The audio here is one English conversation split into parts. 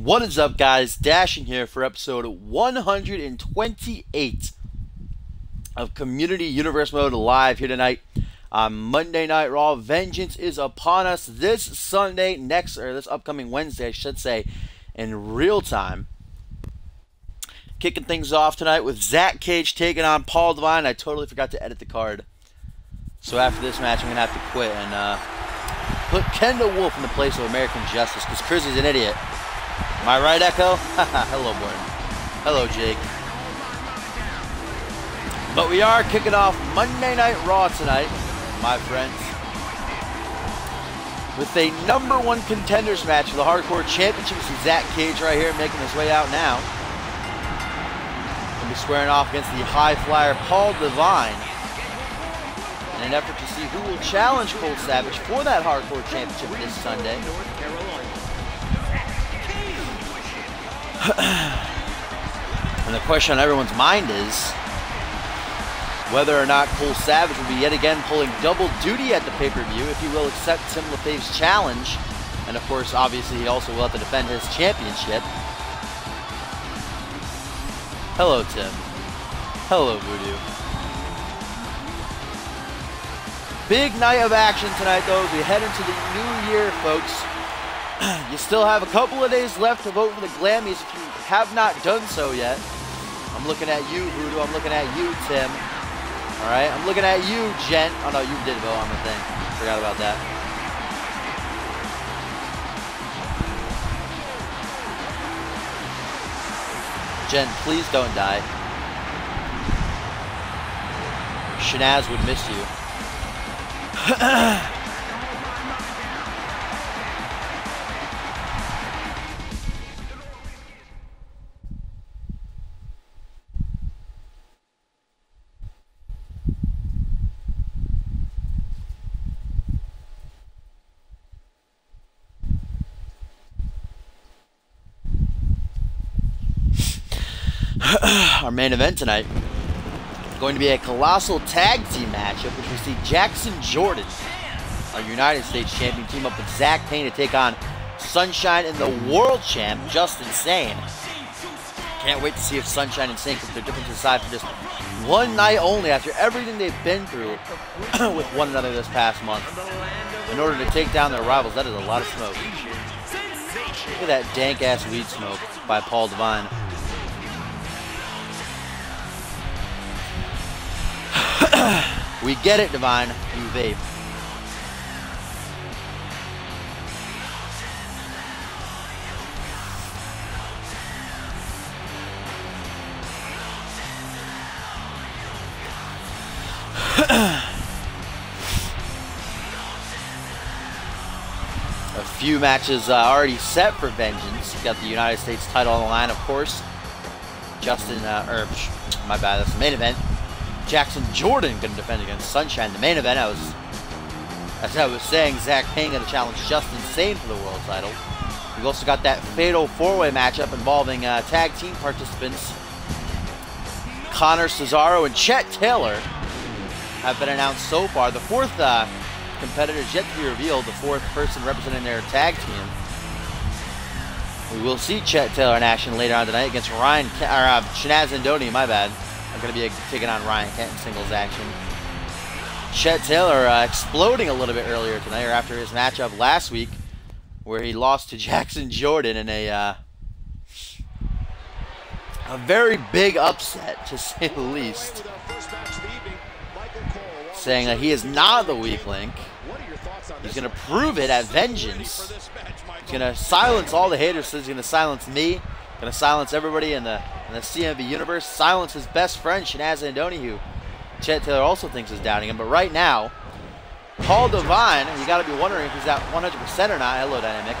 What is up, guys? Dashing here for episode 128 of Community Universe Mode live here tonight on Monday Night Raw. Vengeance is upon us this Sunday, this upcoming Wednesday, I should say, in real time. Kicking things off tonight with Zach Cage taking on Paul Devine. I totally forgot to edit the card. So after this match, I'm going to have to quit and put Kendall Wolf in the place of American Justice because Crizzy's an idiot. Am I right, Echo? Hello, Morton. Hello, Jake. But we are kicking off Monday Night Raw tonight, my friends, with a #1 contenders match for the Hardcore Championship. You see Zach Cage right here making his way out now. He'll be squaring off against the high flyer Paul Devine in an effort to see who will challenge Cole Savage for that Hardcore Championship this Sunday. And the question on everyone's mind is whether or not Cole Savage will be yet again pulling double duty at the pay-per-view, if he will accept Tim LaFave's challenge. And of course, obviously, he also will have to defend his championship. Hello, Tim. Hello, Voodoo. Big night of action tonight, though, as we head into the new year, folks. You still have a couple of days left to vote for the Glammies if you have not done so yet. I'm looking at you, Voodoo. I'm looking at you, Tim. Alright, I'm looking at you, Jen. Oh no, you did vote on the thing. Forgot about that. Jen, please don't die. Shanaz would miss you. Our main event tonight is going to be a colossal tag team matchup, which we see Jackson Jordan, our United States champion, team up with Zach Payne to take on Sunshine and the world champ, Just Insane. Can't wait to see if Sunshine and Insane keep their differences aside for just one night only after everything they've been through with one another this past month. In order to take down their rivals, that is a lot of smoke. Look at that dank-ass weed smoke by Paul Devine. We get it, Divine. You vape. A few matches already set for Vengeance. You got the United States title on the line, of course. My bad, that's the main event. Jackson Jordan going to defend against Sunshine. The main event, as I was saying, Zach Payne going to challenge Just Insane for the world title. We've also got that fatal four-way matchup involving tag team participants Connor Cesaro and Chet Taylor have been announced so far. The fourth competitor is yet to be revealed, the fourth person representing their tag team. We will see Chet Taylor in action later on tonight against Shanaz Andoni, my bad. I'm going to be taking on Ryan Kent in singles action. Chet Taylor exploding a little bit earlier tonight, or after his matchup last week, where he lost to Jackson Jordan in a very big upset, to say the least. Saying that he is not the weak link. He's going to prove it at Vengeance. He's going to silence all the haters. He's going to silence me. Going to silence everybody in the CMV universe. Silence his best friend, Shanaz Andoni, who Chet Taylor also thinks is doubting him. But right now, Paul Devine, you got to be wondering if he's at 100% or not. Hello, Dynamic.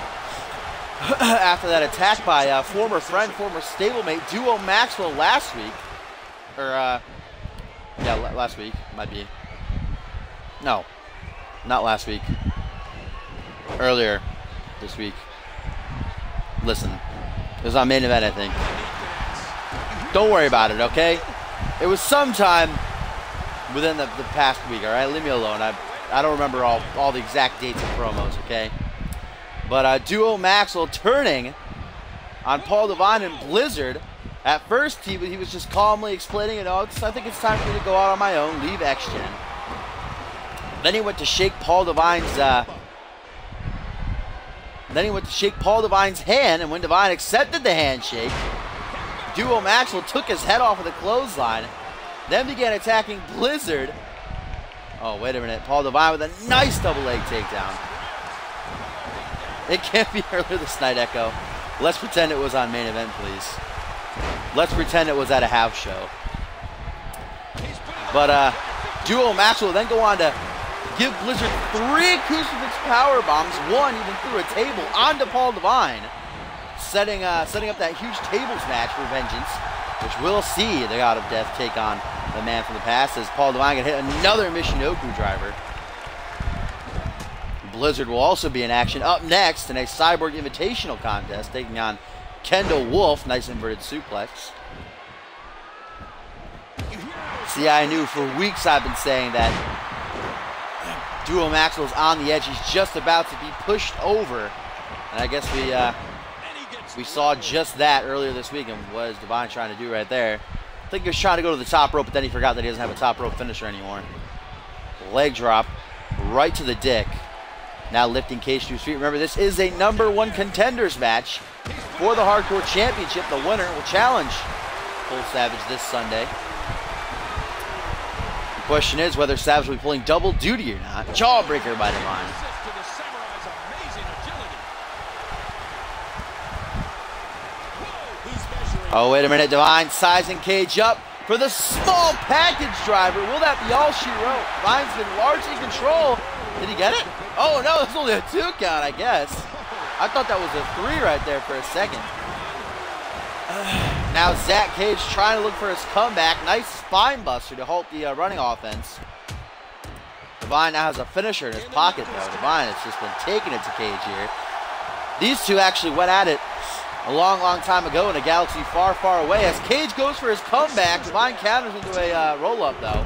After that attack by former friend, former stablemate, Duo Maxwell last week. Yeah, last week. Might be. No, not last week. Earlier this week. Listen. It was on main event, I think. Don't worry about it, okay? It was sometime within the past week, all right? Leave me alone. I don't remember all the exact dates and promos, okay? But Duo Maxwell turning on Paul Devine and Blizzard. At first, he was just calmly explaining, you know, I think it's time for me to go out on my own, leave X-Gen. Then he went to shake Paul Devine's, hand, and when Devine accepted the handshake, Duo Maxwell took his head off of the clothesline, then began attacking Blizzard. Oh, wait a minute. Paul Devine with a nice double leg takedown. It can't be earlier this night, Echo. Let's pretend it was on main event, please. Let's pretend it was at a house show. But Duo Maxwell will then go on to give Blizzard 3 crucifix power bombs, one even through a table onto Paul Devine, setting up that huge tables match for Vengeance, which we'll see the God of Death take on the man from the past as Paul Devine can hit another Michinoku driver. Blizzard will also be in action up next in a Cyborg Invitational contest, taking on Kendall Wolf. Nice inverted suplex. See, I knew for weeks I've been saying that Duo Maxwell's on the edge. He's just about to be pushed over. And I guess we saw just that earlier this week. And what is Devine trying to do right there? I think he was trying to go to the top rope, but then he forgot that he doesn't have a top rope finisher anymore. Leg drop right to the dick. Now lifting Cage to his feet. Remember, this is a #1 contenders match for the Hardcore Championship. The winner will challenge Cole Savage this Sunday. The question is whether Savage will be pulling double duty or not. Jawbreaker by Devine. Oh, wait a minute. Devine sizing Cage up for the small package driver. Will that be all she wrote? Devine's been largely in control. Did he get it? Oh, no, it's only a 2 count, I guess. I thought that was a 3 right there for a second. Now Zach Cage trying to look for his comeback. Nice spine buster to halt the running offense. Devine now has a finisher in his pocket, though. Devine has just been taking it to Cage here. These two actually went at it a long, long time ago in a galaxy far, far away. As Cage goes for his comeback, Devine counters into a roll-up, though.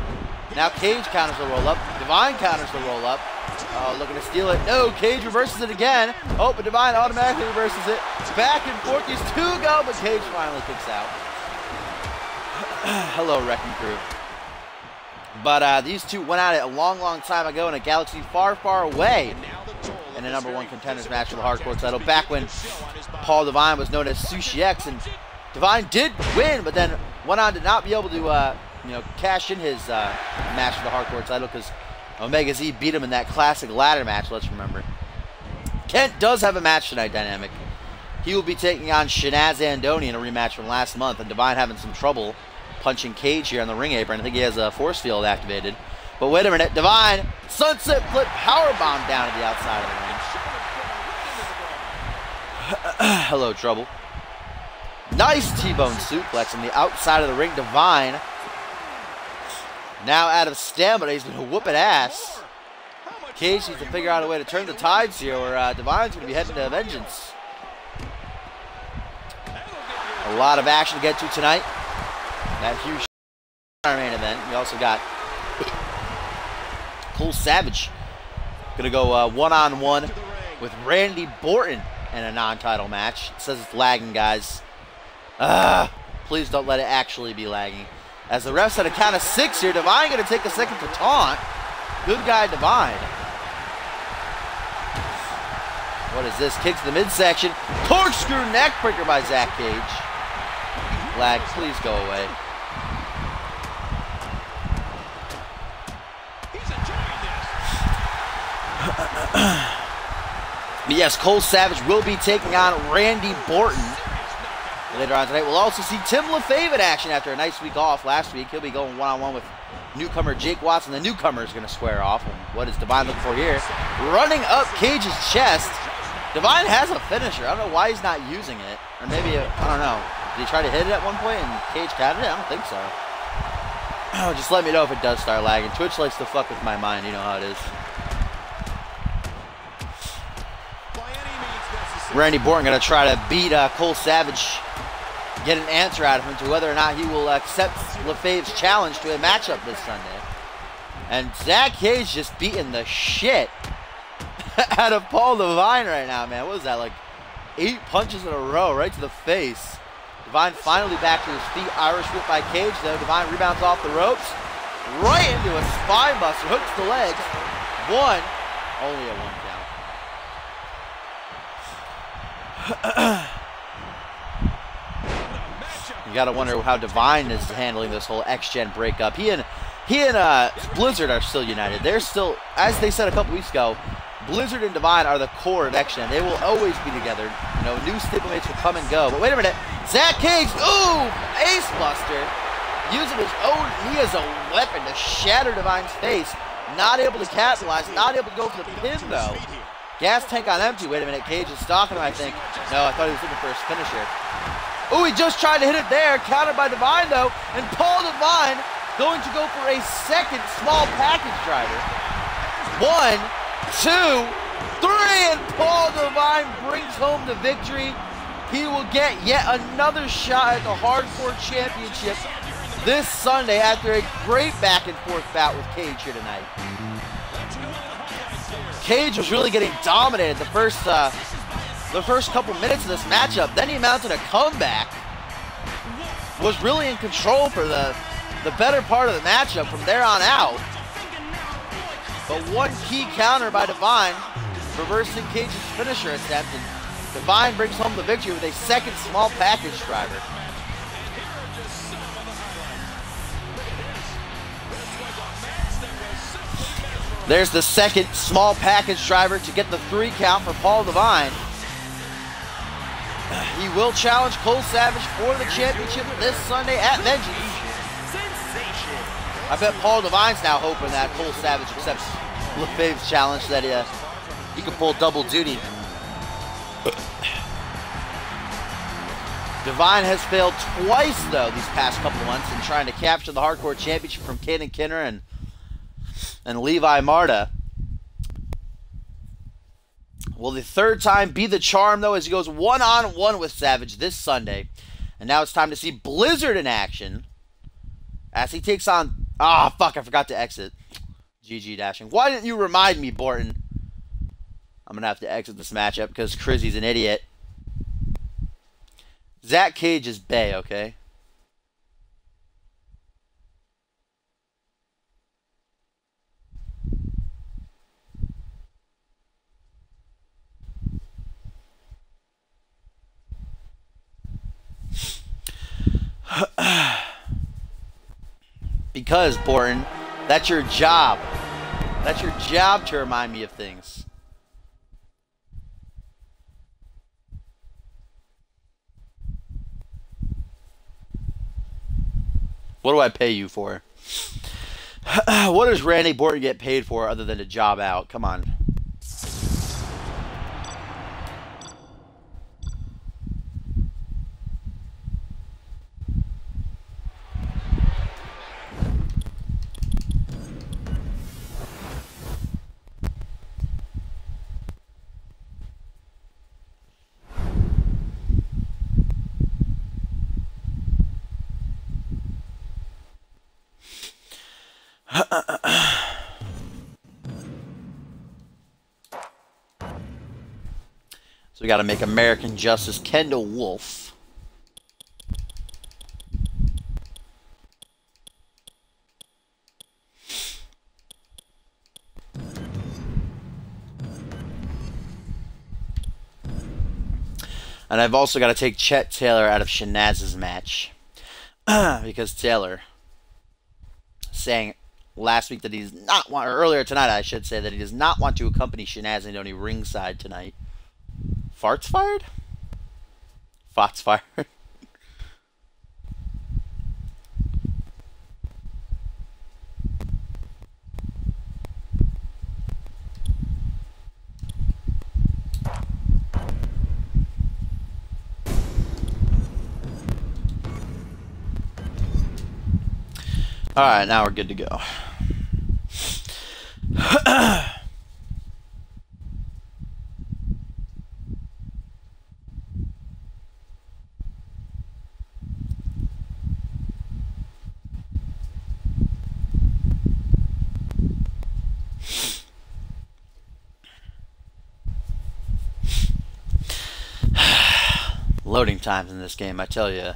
Now Cage counters the roll-up. Devine counters the roll-up. Oh, looking to steal it. No, Cage reverses it again. Oh, but Devine automatically reverses it. Back and forth, these two go, but Cage finally kicks out. Hello, Wrecking Crew. But these two went at it a long, long time ago in a galaxy far, far away in a #1 contenders match for the Hardcore title. Back when Paul Devine was known as Sushi X, and Devine did win, but then went on to not be able to, cash in his match for the Hardcore title because Omega Z beat him in that classic ladder match, let's remember. Kent does have a match tonight, Dynamic. He will be taking on Shanaz Andoni in a rematch from last month, and Devine having some trouble punching Cage here on the ring apron. I think he has a force field activated. But wait a minute, Devine, sunset flip powerbomb down to the outside of the ring. Hello, Trouble. Nice T-bone suplex on the outside of the ring. Devine now out of stamina. He's been whooping ass. Cage needs to figure out a way to turn the tides here, or Devine's going to be heading to Vengeance. A lot of action to get to tonight. That huge main event. We also got Cole Savage going to go one-on-one with Randy Borton in a non-title match. It says it's lagging, guys. Please don't let it actually be lagging. As the refs at a count of 6 here, Devine going to take a second to taunt. Good guy, Devine. What is this? Kick to the midsection. Corkscrew neckbreaker by Zach Cage. Lag, please go away. But yes, Cole Savage will be taking on Randy Borton later on tonight. We'll also see Tim LaFave in action after a nice week off last week. He'll be going one-on-one with newcomer Jake Watson. The newcomer is going to square off. And what is Devine looking for here? Running up Cage's chest. Devine has a finisher. I don't know why he's not using it. Or maybe, I don't know. Did he try to hit it at one point and Cage counted it? I don't think so. Oh, just let me know if it does start lagging. Twitch likes to fuck with my mind. You know how it is. Randy Borton going to try to beat Cole Savage, get an answer out of him to whether or not he will accept LaFave's challenge to a matchup this Sunday. And Zach Cage just beating the shit out of Paul Devine right now, man. What was that, like 8 punches in a row right to the face. Divine finally back to his feet. Irish whip by Cage, though. Divine rebounds off the ropes. Right into a spine buster. Hooks the legs. 1. Only a 1 count. You gotta wonder how Divine is handling this whole X-Gen breakup. He and Blizzard are still united. They're still, as they said a couple weeks ago, Blizzard and Divine are the core of X-Gen. They will always be together. You know, new stablemates will come and go. But wait a minute. Zach Cage, ooh, ace buster. Using his own, he has a weapon to shatter Divine's face. Not able to capitalize, not able to go for the pin, though. Gas tank on empty. Wait a minute, Cage is stalking him, I think. No, I thought he was looking for his finisher. Ooh, he just tried to hit it there. Countered by Divine, though. And Paul Divine going to go for a second small package driver. 1, 2, 3, and Paul Divine brings home the victory. He will get yet another shot at the Hardcore Championship this Sunday after a great back and forth bout with Cage here tonight. Cage was really getting dominated the first couple minutes of this matchup. Then he mounted a comeback. Was really in control for the better part of the matchup from there on out. But one key counter by Divine, reversing Cage's finisher attempt, and Divine brings home the victory with a second small package driver. There's the second small package driver to get the 3 count for Paul Divine. He will challenge Cole Savage for the championship this Sunday at Vengeance. I bet Paul Divine's now hoping that Cole Savage accepts LeFave's challenge, that he can pull double duty. Divine has failed twice, though, these past couple of months in trying to capture the Hardcore Championship from Caden Kinner and Levi Marta. Will the third time be the charm, though, as he goes one-on-one with Savage this Sunday? And now it's time to see Blizzard in action as he takes on... Ah, fuck, I forgot to exit. GG dashing. Why didn't you remind me, Borton? I'm going to have to exit this matchup because Crizzy's an idiot. Zach Cage is bae, okay? Because, Borton, that's your job. That's your job to remind me of things. What do I pay you for? What does Randy Borton get paid for other than to job out? Come on. So we got to make American Justice Kendall Wolf. And I've also got to take Chet Taylor out of Shanaz's match. Because Taylor saying last week that he does not want, or earlier tonight I should say, that he does not want to accompany Shanaz and Only ringside tonight. Farts fired? Fots fired. Alright, now we're good to go. Loading times in this game, I tell you,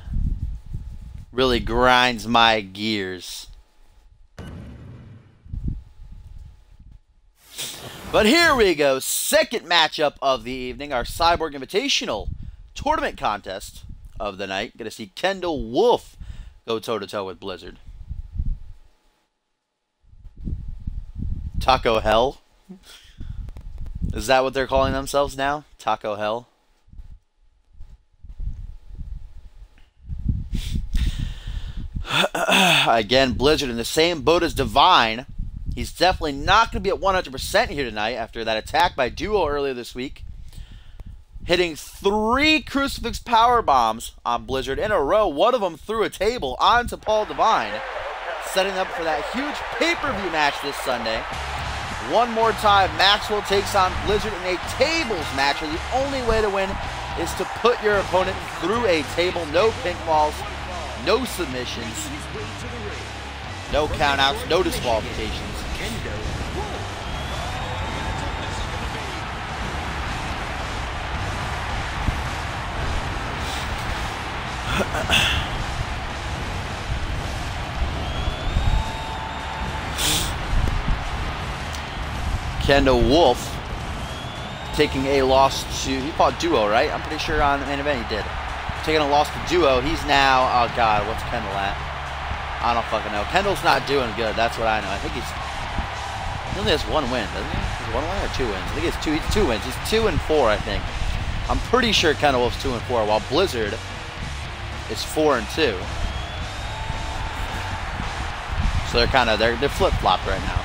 really grinds my gears. But here we go, second matchup of the evening, our Cyborg Invitational tournament contest of the night. Going to see Kendall Wolf go toe-to-toe with Blizzard. Taco Hell? Is that what they're calling themselves now? Taco Hell? Again, Blizzard in the same boat as Divine. He's definitely not going to be at 100% here tonight after that attack by Duo earlier this week. Hitting 3 Crucifix Power Bombs on Blizzard in a row. One of them through a table onto Paul Divine. Setting up for that huge pay-per-view match this Sunday. One more time, Maxwell takes on Blizzard in a tables match where the only way to win is to put your opponent through a table. No pink walls, no submissions, no countouts, no disqualifications. Kendall Wolf taking a loss to, he fought Duo, right? I'm pretty sure on the main event he did. Taking a loss to Duo. He's now, oh God, what's Kendall at? I don't fucking know. Kendall's not doing good. That's what I know. I think he only has 1 win, doesn't he? Is 1 win or 2 wins? I think he has 2 wins. He's 2-4, I think. I'm pretty sure Kendall Wolf's 2-4, while Blizzard is 4-2. So they're kind of, they're flip-flopped right now.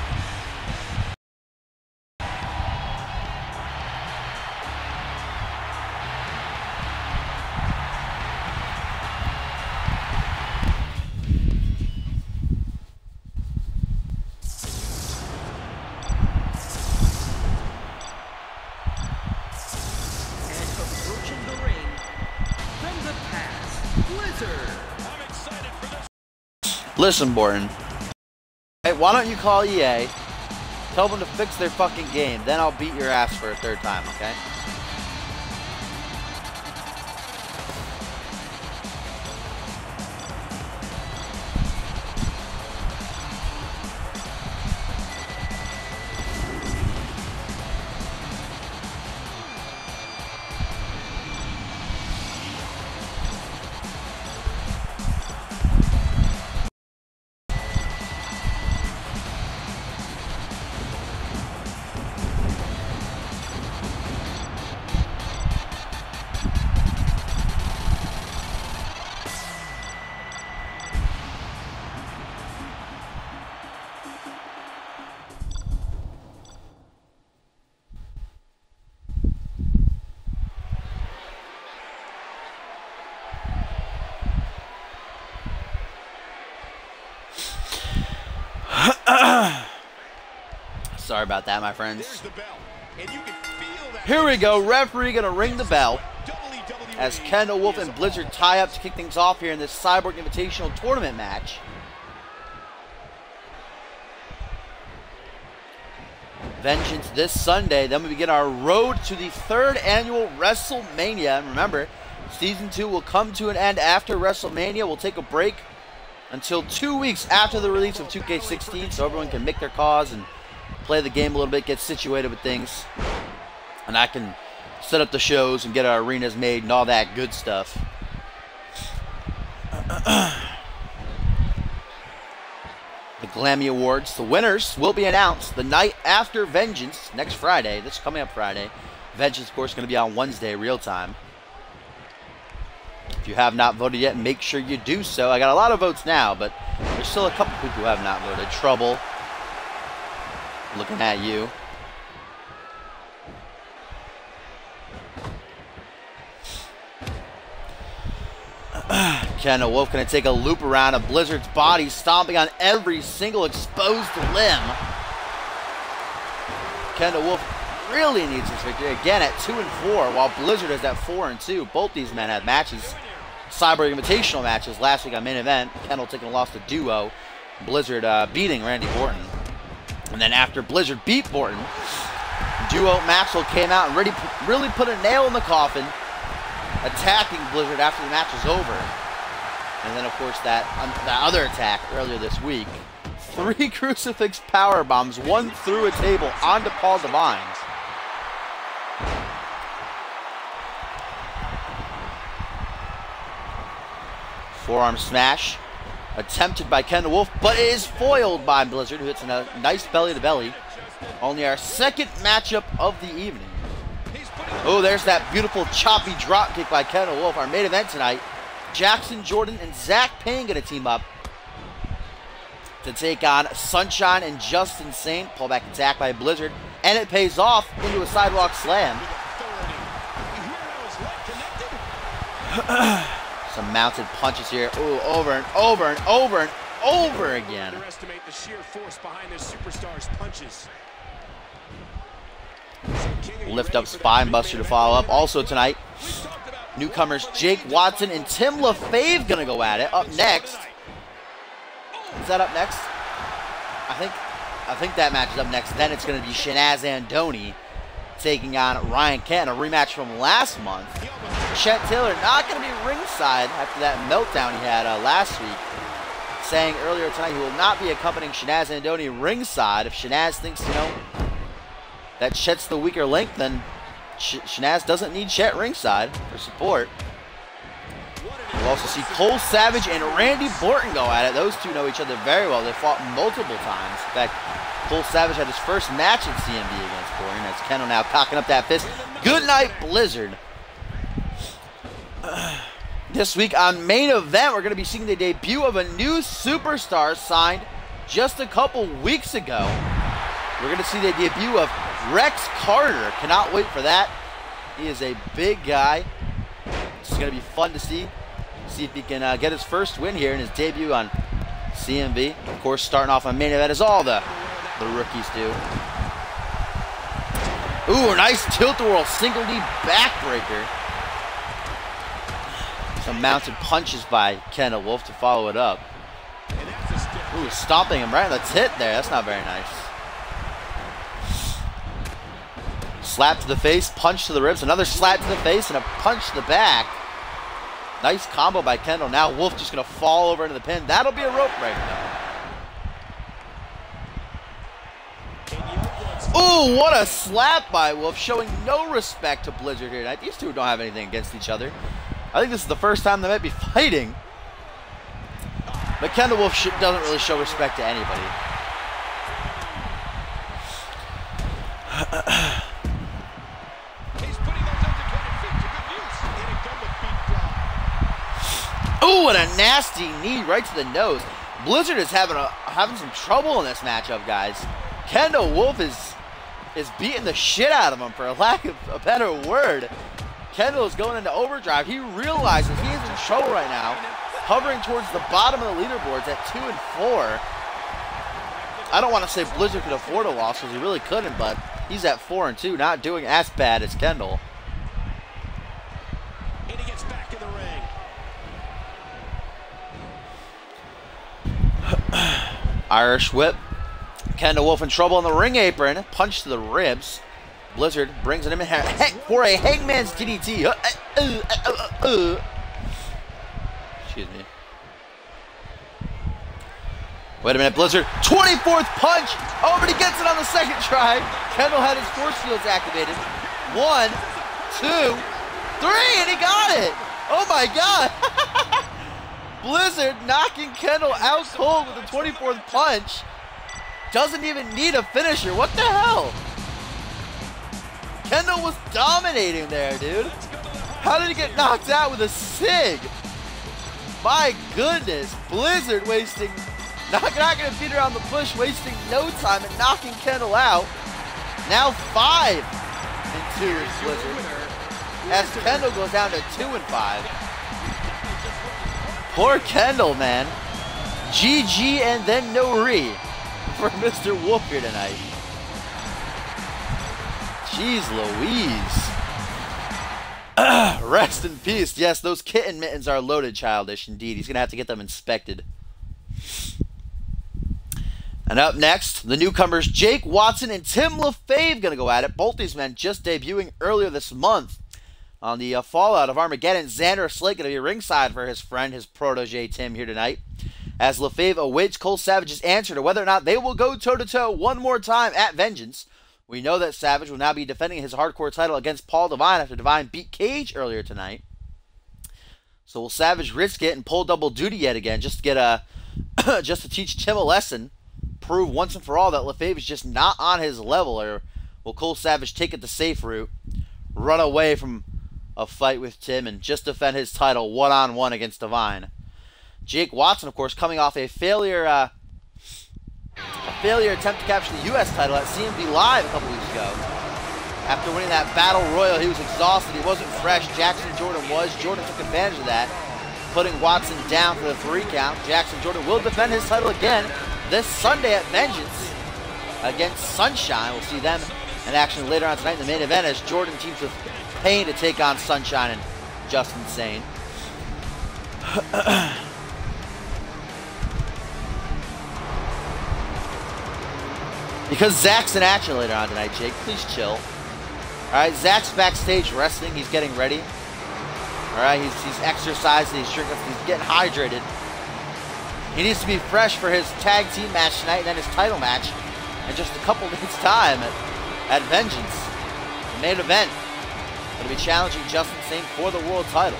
Listen, Borton. Hey, why don't you call EA, tell them to fix their fucking game, then I'll beat your ass for a 3rd time, okay? Sorry about that, my friends. Here we go. Referee going to ring the bell as Kendall Wolf and Blizzard tie up to kick things off here in this Cyborg Invitational Tournament match. Vengeance this Sunday. Then we begin our road to the 3rd annual WrestleMania. And remember, Season 2 will come to an end after WrestleMania. We'll take a break until 2 weeks after the release of 2K16 so everyone can make their cause and play the game a little bit, get situated with things. And I can set up the shows and get our arenas made and all that good stuff. The Glammy Awards, the winners will be announced the night after Vengeance next Friday. This coming up Friday. Vengeance, of course, going to be on Wednesday, real time. If you have not voted yet, make sure you do so. I got a lot of votes now, but there's still a couple people who have not voted. Trouble. Looking at you. Kendall Wolf going to take a loop around of Blizzard's body, stomping on every single exposed limb. Kendall Wolf really needs this victory. Again at 2-4, while Blizzard is at 4-2. Both these men had matches, Cyborg Invitational matches last week on main event. Kendall taking a loss to Duo. Blizzard beating Randy Orton. And then after Blizzard beat Orton, Duo Maxwell came out and really put a nail in the coffin attacking Blizzard after the match was over. And then, of course, that other attack earlier this week. 3 crucifix power bombs, 1 through a table onto Paul Devine. Forearm smash, attempted by Kendall Wolf, but it is foiled by Blizzard, who hits a nice belly-to-belly. Only our second matchup of the evening. Oh, there's that beautiful choppy drop kick by Kendall Wolf. Our main event tonight, Jackson Jordan and Zach Payne going to team up to take on Sunshine and Justin Saint. Pullback attack by Blizzard, and it pays off into a sidewalk slam. Some mounted punches here. Ooh, over and over and over and over again. Underestimate the sheer force behind this superstar's punches. Lift up spine buster to follow up. Also tonight, newcomers Jake Watson and Tim LaFave gonna go at it. Up next. Is that up next? I think that match is up next. Then it's gonna be Shanaz Andoni taking on Ryan Kent, a rematch from last month. Chet Taylor not going to be ringside after that meltdown he had last week, saying earlier tonight he will not be accompanying Shanaz Andoni ringside. If Shanaz thinks, you know, that Chet's the weaker link, then Shanaz doesn't need Chet ringside for support. We'll also see Cole Savage and Randy Borton go at it. Those two know each other very well. They fought multiple times. In fact, Cole Savage had his first match in CMV against Borton. As Kendall now cocking up that fist. Good night, Blizzard. This week on Main Event, we're going to be seeing the debut of a new superstar signed just a couple weeks ago. We're going to see the debut of Rex Carter. Cannot wait for that. He is a big guy. It's going to be fun to see. See if he can get his first win here in his debut on CMV. Of course, starting off on Main Event as all the rookies do. Ooh, a nice tilt-a-whirl single knee backbreaker. Some mounted punches by Kendall Wolf to follow it up. Ooh, stomping him right in the tit there. That's not very nice. Slap to the face, punch to the ribs, another slap to the face, and a punch to the back. Nice combo by Kendall. Now Wolf just going to fall over into the pin. That'll be a rope break, though. Ooh, what a slap by Wolf, showing no respect to Blizzard here tonight. These two don't have anything against each other. I think this is the first time they might be fighting. But Kendall Wolf doesn't really show respect to anybody. Ooh, and a nasty knee right to the nose. Blizzard is having some trouble in this matchup, guys. Kendall Wolf is beating the shit out of him, for a lack of a better word. Kendall is going into overdrive. He realizes he is in trouble right now, hovering towards the bottom of the leaderboards at 2 and 4. I don't want to say Blizzard could afford a loss, because he really couldn't, but he's at 4 and 2, not doing as bad as Kendall. And he gets back in the ring. Irish whip. Kendall Wolf in trouble on the ring apron. Punch to the ribs. Blizzard brings him in for a Hangman's DDT. Excuse me. Wait a minute, Blizzard. 24th punch. Oh, but he gets it on the second try. Kendall had his force fields activated. 1, 2, 3, and he got it. Oh my God. Blizzard knocking Kendall out cold with a 24th punch. Doesn't even need a finisher. What the hell? Kendall was dominating there, dude. How did he get knocked out with a SIG? My goodness. Blizzard wasting, not going to beat around the bush, wasting no time and knocking Kendall out. Now 5 and 2 is Blizzard, as Kendall goes down to 2 and 5. Poor Kendall, man. GG and then no re for Mr. Wolf here tonight. Jeez Louise. Rest in peace. Yes, those kitten mittens are loaded, childish indeed. He's going to have to get them inspected. And up next, the newcomers Jake Watson and Tim LaFave going to go at it. Both these men just debuting earlier this month. On the fallout of Armageddon, Xander Slate going to be ringside for his friend, his protege Tim here tonight, as LaFave awaits Cole Savage's answer to whether or not they will go toe-to-toe one more time at Vengeance. We know that Savage will now be defending his hardcore title against Paul Devine after Devine beat Cage earlier tonight. So will Savage risk it and pull double duty yet again just to get just to teach Tim a lesson, prove once and for all that LaFave is just not on his level, or will Cole Savage take it the safe route, run away from a fight with Tim, and just defend his title one-on-one against Devine? Jake Watson, of course, coming off a failure attempt to capture the U.S. title at CMV Live a couple weeks ago. After winning that Battle Royal, he was exhausted. He wasn't fresh. Jackson Jordan was. Jordan took advantage of that, putting Watson down for the 3 count. Jackson Jordan will defend his title again this Sunday at Vengeance against Sunshine. We'll see them in action later on tonight in the main event as Jordan teams with Payne to take on Sunshine and Just Insane. Because Zach's in action later on tonight, Jake, please chill. Alright, Zach's backstage resting. He's getting ready. Alright, he's exercising, he's drinking, he's getting hydrated. He needs to be fresh for his tag team match tonight and then his title match in just a couple days' time at Vengeance. The main event. Going to be challenging Just Insane for the world title.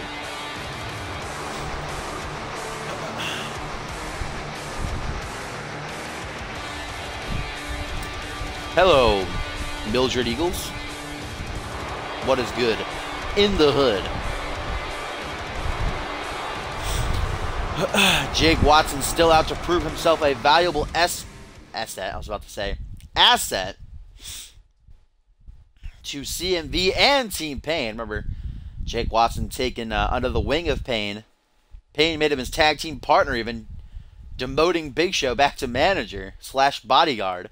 Hello, Mildred Eagles. What is good in the hood? Jake Watson still out to prove himself a valuable asset to CMV and Team Payne. Remember, Jake Watson taken under the wing of Payne. Payne made him his tag team partner, even demoting Big Show back to manager / bodyguard.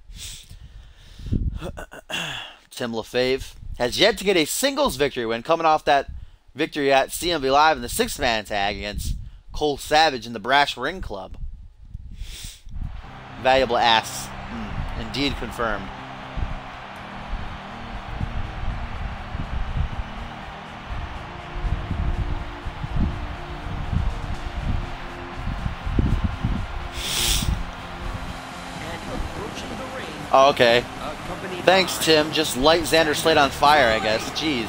Tim LaFave has yet to get a singles victory win, coming off that victory at CMV Live in the 6-man tag against Cole Savage in the Brash Ring Club. Valuable ass. Indeed confirmed. Oh, okay. Thanks, Tim. Just light Xander Slate on fire, I guess. Jeez.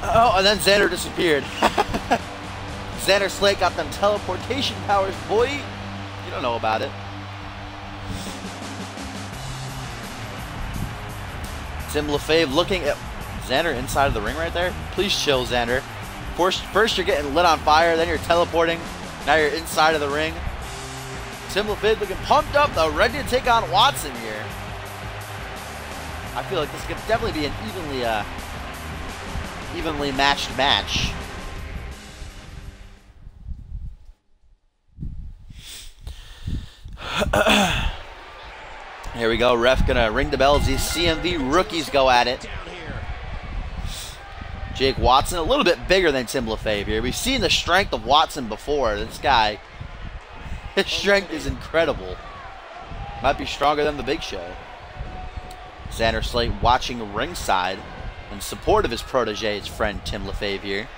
Oh, and then Xander disappeared. Xander Slate got them teleportation powers, boy. You don't know about it. Tim LaFave looking at Xander inside of the ring right there. Please chill, Xander. First you're getting lit on fire, then you're teleporting. Now you're inside of the ring. Tim LaFave looking pumped up, though, ready to take on Watson here. I feel like this could definitely be an evenly matched match. Here we go. Ref gonna ring the bell as these CMV rookies go at it. Jake Watson, a little bit bigger than Tim LaFave here. We've seen the strength of Watson before. This guy, his strength is incredible. Might be stronger than the Big Show. Xander Slate watching ringside in support of his protege, his friend Tim LaFave here.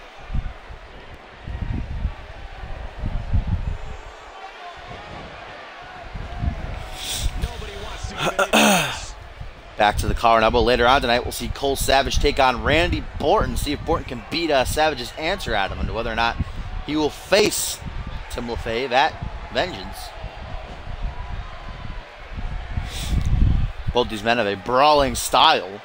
Back to the collar and elbow later on tonight. We'll see Cole Savage take on Randy Borton. See if Borton can beat Savage's answer at him, and whether or not he will face Tim LaFave at Vengeance. Both these men have a brawling style.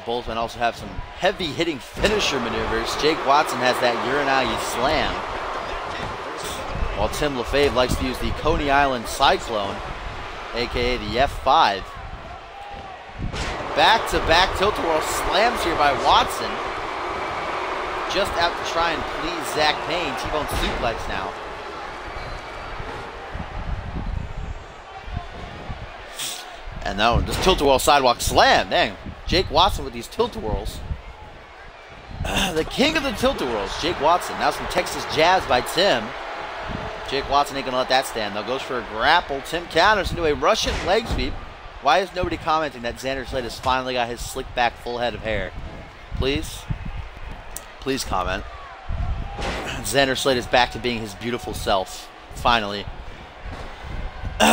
Both men also have some heavy-hitting finisher maneuvers. Jake Watson has that Uranagi slam, while Tim LaFave likes to use the Coney Island Cyclone, aka the F5. Back-to-back tilt-a-whirl slams here by Watson. Just out to try and please Zach Payne. T-bone suplex now. And now this tilt-a-whirl sidewalk slam. Dang. Jake Watson with these tilt-a-whirls. The king of the tilt-a-whirls, Jake Watson. Now some Texas jabs by Tim. Jake Watson ain't going to let that stand, though. Goes for a grapple. Tim counters into a Russian leg sweep. Why is nobody commenting that Xander Slade has finally got his slick back full head of hair? Please? Please comment. Xander Slade is back to being his beautiful self. Finally.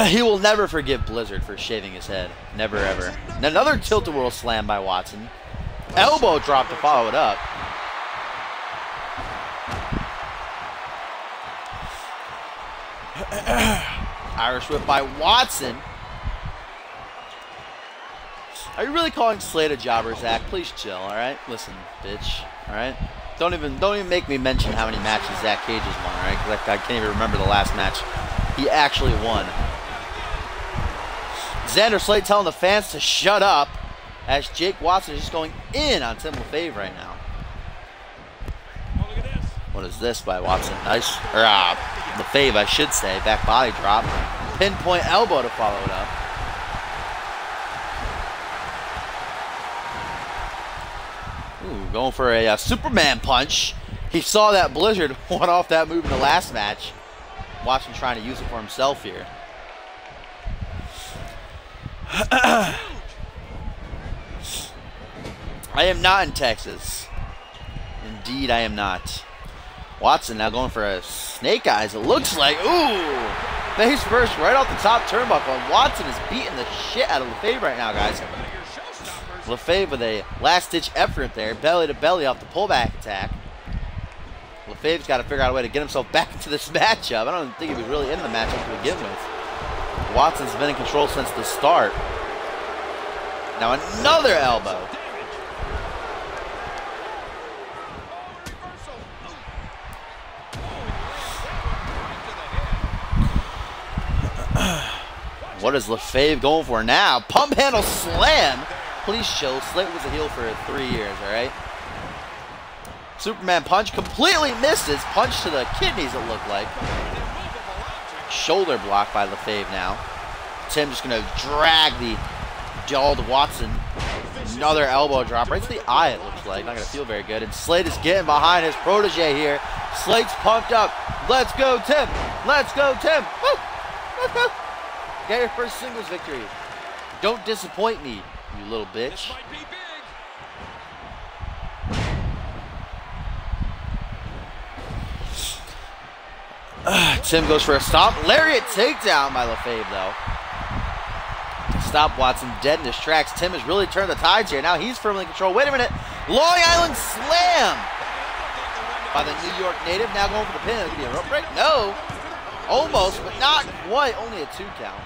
He will never forgive Blizzard for shaving his head. Never, ever. And another tilt-a-whirl slam by Watson. Elbow drop to follow it up. Irish whip by Watson. Are you really calling Slade a jobber, Zach? Please chill, alright? Listen, bitch, alright? Don't even make me mention how many matches Zach Cage has won, alright? Because I can't even remember the last match he actually won. Xander Slade telling the fans to shut up as Jake Watson is just going in on Tim LaFave right now. What is this by Watson? Nice. Or LaFave, I should say. Back body drop. Pinpoint elbow to follow it up. Ooh, going for a Superman punch. He saw that Blizzard went off that move in the last match. Watson trying to use it for himself here. I am not in Texas. Indeed, I am not. Watson now going for a snake eyes, it looks like. Ooh! Face first right off the top turnbuckle. Watson is beating the shit out of LaFave right now, guys. LaFave with a last-ditch effort there. Belly to belly off the pullback attack. LaFave's got to figure out a way to get himself back into this matchup. I don't think he was really in the matchup to begin with. Watson's been in control since the start. Now another elbow. What is LaFave going for now? Pump handle slam. Please chill. Slate was a heel for 3 years, alright? Superman punch completely misses. Punch to the kidneys, it looked like. Shoulder block by LaFave now. Tim just going to drag the jaw to Watson. Another elbow drop right to the eye, it looks like. Not going to feel very good. And Slade is getting behind his protege here. Slade's pumped up. Let's go, Tim. Let's go, Tim. Woo! Let's go. Get your first singles victory. Don't disappoint me, you little bitch. Tim goes for a stomp. Lariat takedown by LaFave, though. Stop Watson dead in his tracks. Tim has really turned the tides here. Now he's firmly in control. Wait a minute. Long Island slam by the New York native. Now going for the pin. It'll be a rope break. No. Almost, but not quite. Only a 2 count.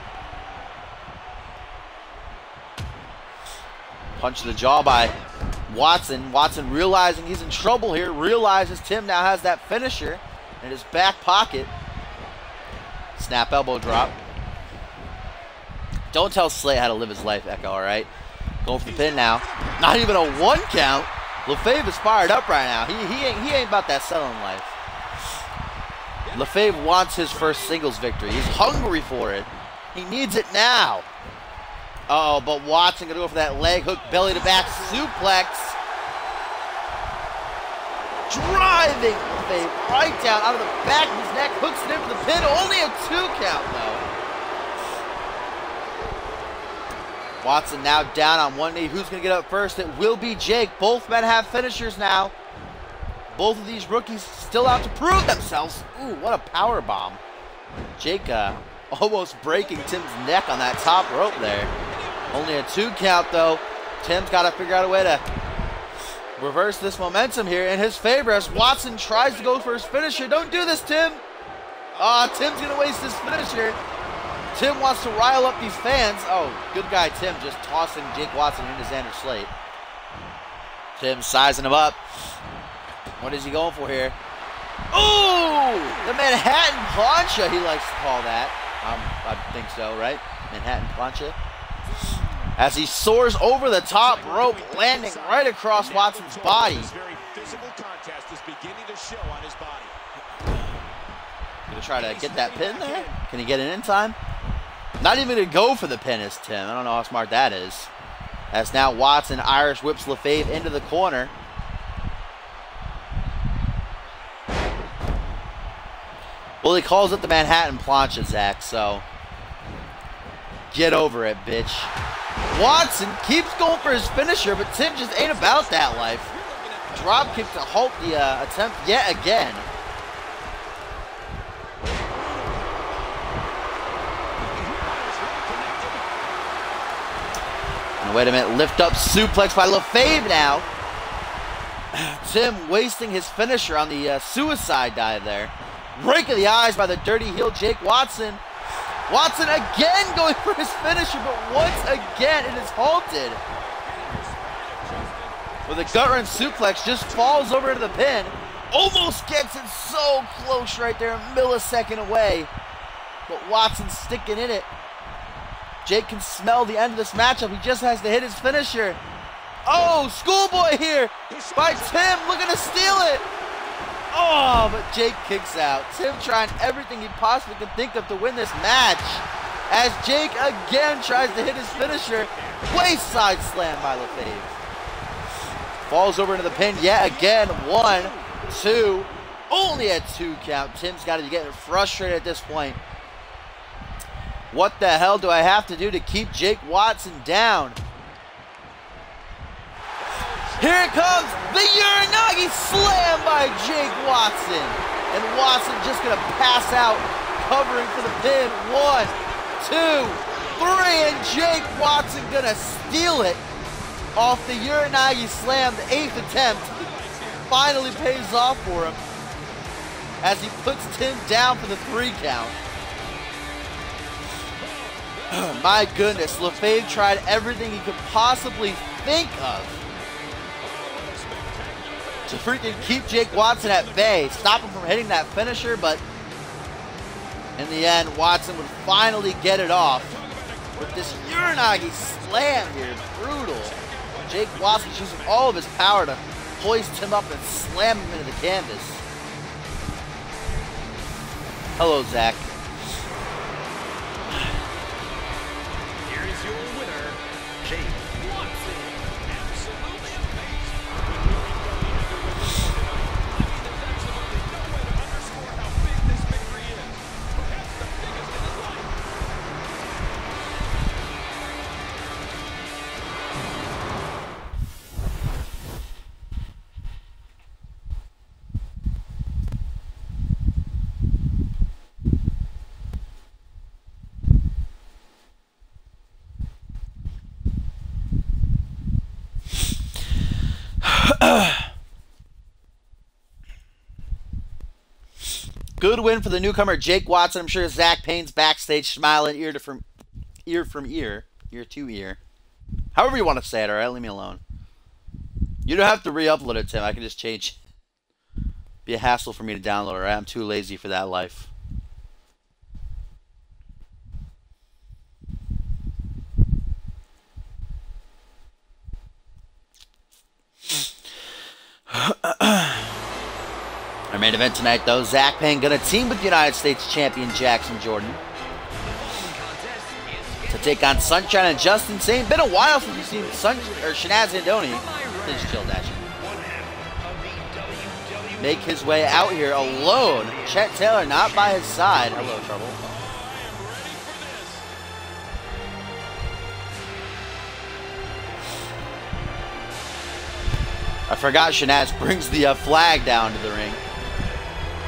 Punch to the jaw by Watson. Watson realizing he's in trouble here. Realizes Tim now has that finisher in his back pocket. Snap elbow drop. Don't tell Slate how to live his life, Echo, alright? Going for the pin now. Not even a 1 count. LaFave is fired up right now. He ain't about that selling life. LaFave wants his first singles victory. He's hungry for it. He needs it now. Uh oh, but Watson gonna go for that leg hook, belly to back suplex. Driving LaFave right down out of the back of his neck, hooks it in for the pin. Only a 2 count though. Watson now down on one knee. Who's gonna get up first? It will be Jake. Both men have finishers now. Both of these rookies still out to prove themselves. Ooh, what a power bomb. Jake almost breaking Tim's neck on that top rope there. Only a 2 count though. Tim's got to figure out a way to reverse this momentum here in his favor as Watson tries to go for his finisher. Don't do this, Tim. Tim's going to waste his finisher. Tim wants to rile up these fans. Oh, good guy Tim just tossing Jake Watson into Xander Slate. Tim sizing him up. What is he going for here? Ooh! The Manhattan Plancha, he likes to call that. I think so, right? Manhattan Plancha. As he soars over the top rope, landing right across Watson's body. Gonna try to get that pin there? Can he get it in time? Not even gonna go for the pin is Tim. I don't know how smart that is. As now Watson Irish whips LaFave into the corner. Well, he calls it the Manhattan Plancha, Zach, so get over it, bitch. Watson keeps going for his finisher, but Tim just ain't about that life. Drop kick to halt the attempt yet again. And wait a minute, lift up suplex by LaFave now. Tim wasting his finisher on the suicide dive there. Rake of the eyes by the dirty heel Jake Watson. Watson again going for his finisher, but once again it is halted. With a gut wrench suplex, just falls over into the pin. Almost gets it so close right there, a millisecond away. But Watson's sticking in it. Jake can smell the end of this matchup. He just has to hit his finisher. Oh, schoolboy here by Tim, looking to steal it. Oh, but Jake kicks out. Tim trying everything he possibly could think of to win this match. As Jake again tries to hit his finisher. Wayside slam by LaFave. Falls over into the pin yet again. 1, 2. Only a 2 count. Tim's got to be getting frustrated at this point. What the hell do I have to do to keep Jake Watson down? Here it comes, the Uranagi slam by Jake Watson. And Watson just gonna pass out, covering for the pin. 1, 2, 3, and Jake Watson gonna steal it off the Uranagi slam. The 8th attempt finally pays off for him as he puts Tim down for the 3 count. My goodness, LaFave tried everything he could possibly think of to freaking keep Jake Watson at bay, stop him from hitting that finisher, but in the end, Watson would finally get it off with this Uranagi slam here. Brutal. Jake Watson using all of his power to hoist him up and slam him into the canvas. Hello, Zach. Here is your winner, Jake Watson. Absolutely amazing. Good win for the newcomer Jake Watson. I'm sure Zach Payne's backstage smiling ear to ear to ear. However you want to say it, alright? Leave me alone. You don't have to re-upload it, Tim. I can just change. Be a hassle for me to download, alright? I'm too lazy for that life. Our main event tonight, though, Zach Payne gonna team with United States champion Jackson Jordan to take on Sunshine and Justin Sane. Been a while since you've seen Shanaz Andoni. Please chill, Dasher. Make his way out here alone. Chet Taylor not by his side. Hello, Trouble. I forgot Shanaz brings the flag down to the ring.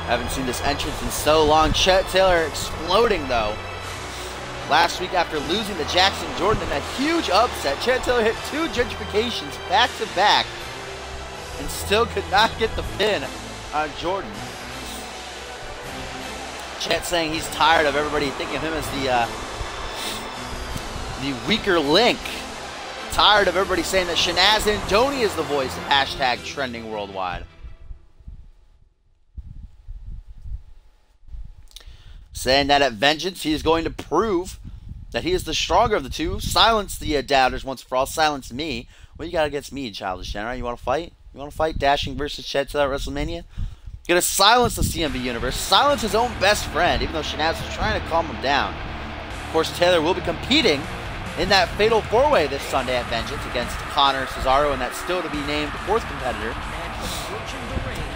Haven't seen this entrance in so long. Chet Taylor exploding, though. Last week, after losing to Jackson Jordan in a huge upset, Chet Taylor hit 2 gentrifications back-to-back and still could not get the pin on Jordan. Chet saying he's tired of everybody thinking of him as the weaker link. Tired of everybody saying that Shanaz Andoni is the voice of hashtag trending worldwide. Saying that at Vengeance, he is going to prove that he is the stronger of the two. Silence the doubters once for all. Silence me. What you got against me, Childish General? You want to fight? You want to fight Dashing versus Chet Taylor at WrestleMania? Gonna silence the CMV universe. Silence his own best friend, even though Shanaz is trying to calm him down. Of course, Taylor will be competing in that fatal 4-way this Sunday at Vengeance against Connor, Cesaro, and that still to be named 4th competitor.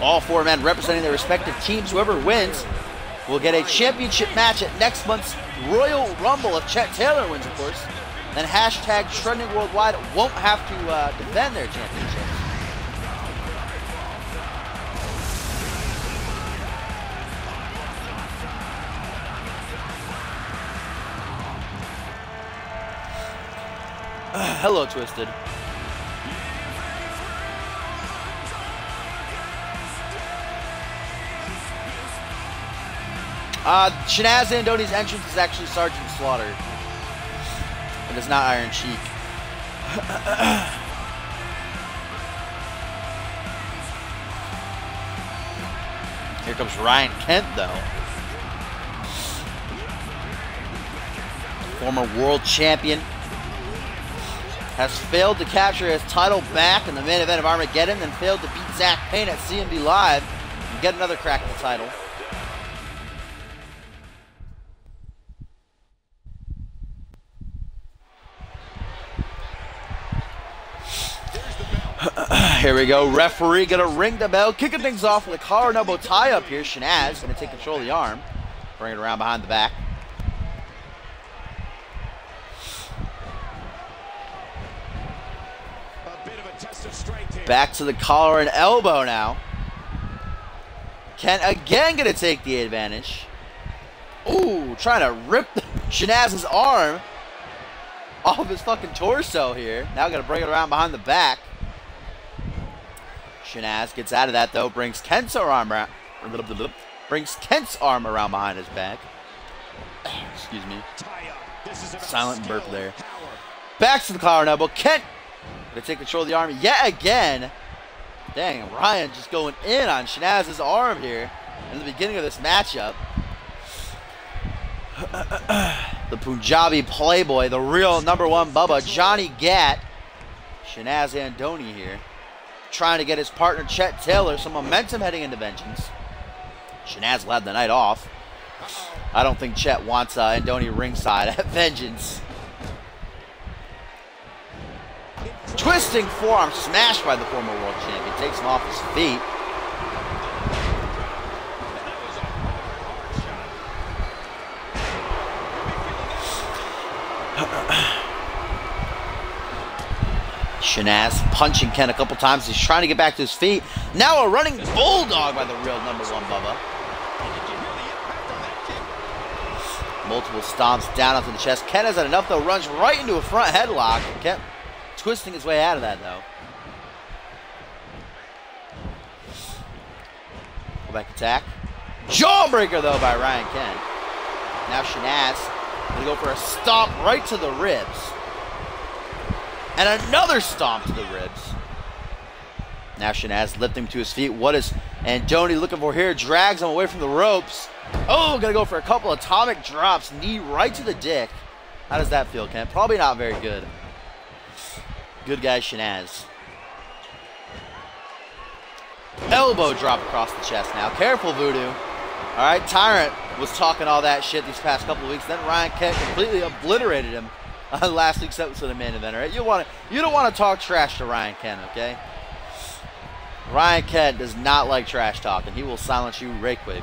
All 4 men representing their respective teams. Whoever wins We'll get a championship match at next month's Royal Rumble if Chet Taylor wins, of course. Then hashtag Trending Worldwide won't have to defend their championships. Hello, Twisted. Shanaz Andoni's entrance is actually Sergeant Slaughter. It is not Iron Sheik. Here comes Ryan Kent, though. Former world champion. Has failed to capture his title back in the main event of Armageddon, then failed to beat Zach Payne at CMV Live and get another crack at the title. Here we go. Referee gonna ring the bell, kicking things off with a collar and elbow tie up here. Shanaz gonna take control of the arm, bring it around behind the back. Back to the collar and elbow now. Kent again gonna take the advantage. Ooh, trying to rip Shanaz's arm off his fucking torso here. Now gonna bring it around behind the back. Shanaz gets out of that though, brings Kent's arm around behind his back. Excuse me. Silent burp there. Back to the collar and elbow. Kent gonna take control of the arm yet again. Dang, Ryan just going in on Shanaz's arm here in the beginning of this matchup. The Punjabi Playboy, the real #1 Bubba, Johnny Gat. Shanaz Andoni here, trying to get his partner Chet Taylor some momentum heading into Vengeance. Shanaz will have the night off. I don't think Chet wants Andoni ringside at Vengeance. Twisting forearm smash by the former world champion. Takes him off his feet. Shanaz punching Ken a couple times. He's trying to get back to his feet. Now a running bulldog by the real #1 Bubba. Multiple stomps down onto the chest. Ken has had enough though. Runs right into a front headlock. Ken twisting his way out of that though. Go back attack. Jawbreaker though by Ryan Kent. Now Shanaz gonna go for a stomp right to the ribs. And another stomp to the ribs. Now Shanaz lifting him to his feet. What is Andoni looking for here? Drags him away from the ropes. Oh, gonna go for a couple atomic drops. Knee right to the dick. How does that feel, Ken? Probably not very good. Good guy Shanaz. Elbow drop across the chest now. Careful, Voodoo. All right, Tyrant was talking all that shit these past couple of weeks. Then Ryan Kent completely obliterated him on last week's episode of Main Event. All right, you don't want to talk trash to Ryan Kent, okay? Ryan Kent does not like trash talking. He will silence you right quick.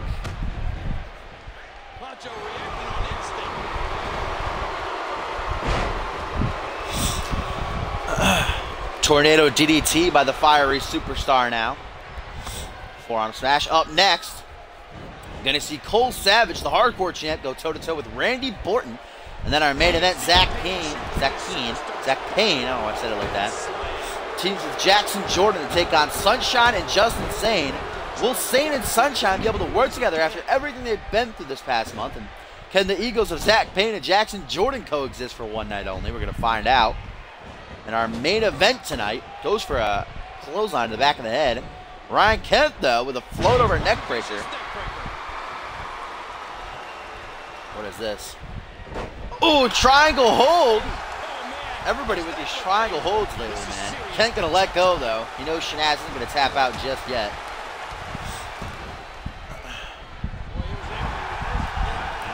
Tornado DDT by the fiery superstar now. Forearm smash. Up next, gonna see Cole Savage, the hardcore champ, go toe-to-toe with Randy Borton. And then our main event, Zach Payne, I don't know why I said it like that. Teams with Jackson Jordan to take on Sunshine and Justin Sane. Will Sane and Sunshine be able to work together after everything they've been through this past month? And can the egos of Zach Payne and Jackson Jordan coexist for one night only? We're gonna find out. And our main event tonight goes for a clothesline to the back of the head. Ryan Kent, though, with a float over neck breaker. What is this? Ooh, triangle hold. Everybody with these triangle holds lately, man. Kent gonna let go, though. He knows Shanaz isn't gonna tap out just yet.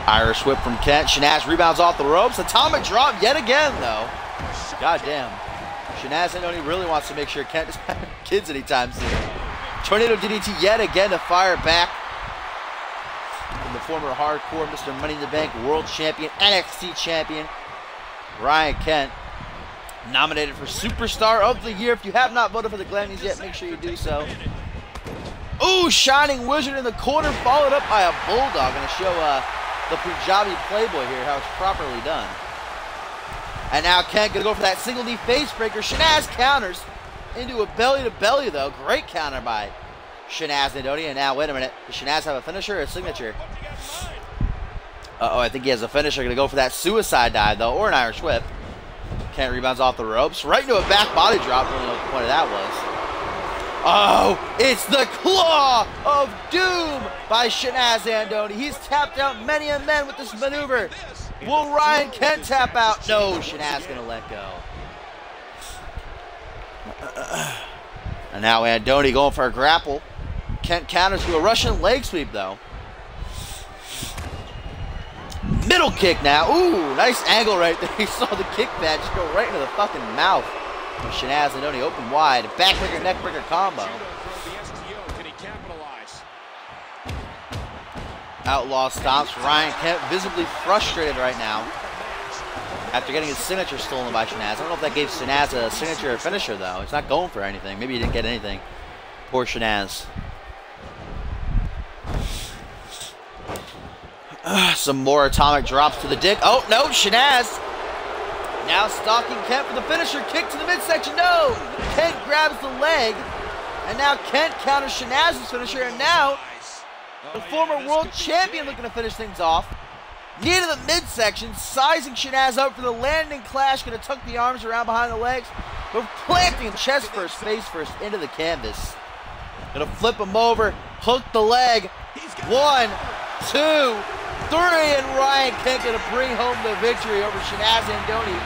Irish whip from Kent. Shanaz rebounds off the ropes. Atomic drop yet again, though. God damn. Shanaz Andoni really wants to make sure Kent doesn't have kids anytime soon. Tornado DDT yet again to fire back from the former Hardcore, Mr. Money in the Bank, World Champion, NXT Champion, Ryan Kent. Nominated for Superstar of the Year. If you have not voted for the Glammies yet, make sure you do so. Ooh, Shining Wizard in the corner, followed up by a Bulldog. Going to show the Punjabi Playboy here how it's properly done. And now Kent going to go for that single knee face breaker. Shanaz counters into a belly-to-belly, though. Great counter by Shanaz Andoni. And now, wait a minute. Does Shanaz have a finisher or a signature? Uh-oh, I think he has a finisher. Going to go for that suicide dive, though, or an Irish whip. Kent rebounds off the ropes. Right into a back body drop. Really know what the point of that was. Oh, it's the Claw of Doom by Shanaz Andoni. He's tapped out many a man with this maneuver. Will Ryan Kent tap out? No, Shanaz going to let go. And now Andoni going for a grapple. Kent counters to a Russian leg sweep, though. Middle kick now. Ooh, nice angle right there. You saw the kick pad just go right into the fucking mouth of Shanaz Andoni, open wide. Backbreaker, neckbreaker combo. Outlaw stomps. Ryan Kent visibly frustrated right now after getting his signature stolen by Shanaz. I don't know if that gave Shanaz a signature or finisher, though. He's not going for anything. Maybe he didn't get anything. Poor Shanaz. Some more atomic drops to the dick. Oh, no, Shanaz. Now stalking Kent for the finisher. Kick to the midsection. No! Kent grabs the leg. And now Kent counters Shanaz's finisher. And now the former world champion looking to finish things off. Knee to the midsection. Sizing Shanaz up for the landing clash. Going to tuck the arms around behind the legs. But planting him chest first, face first into the canvas. Going to flip him over. Hook the leg. 1, 2, 3, and Ryan Kent going to bring home the victory over Shanaz Andoni.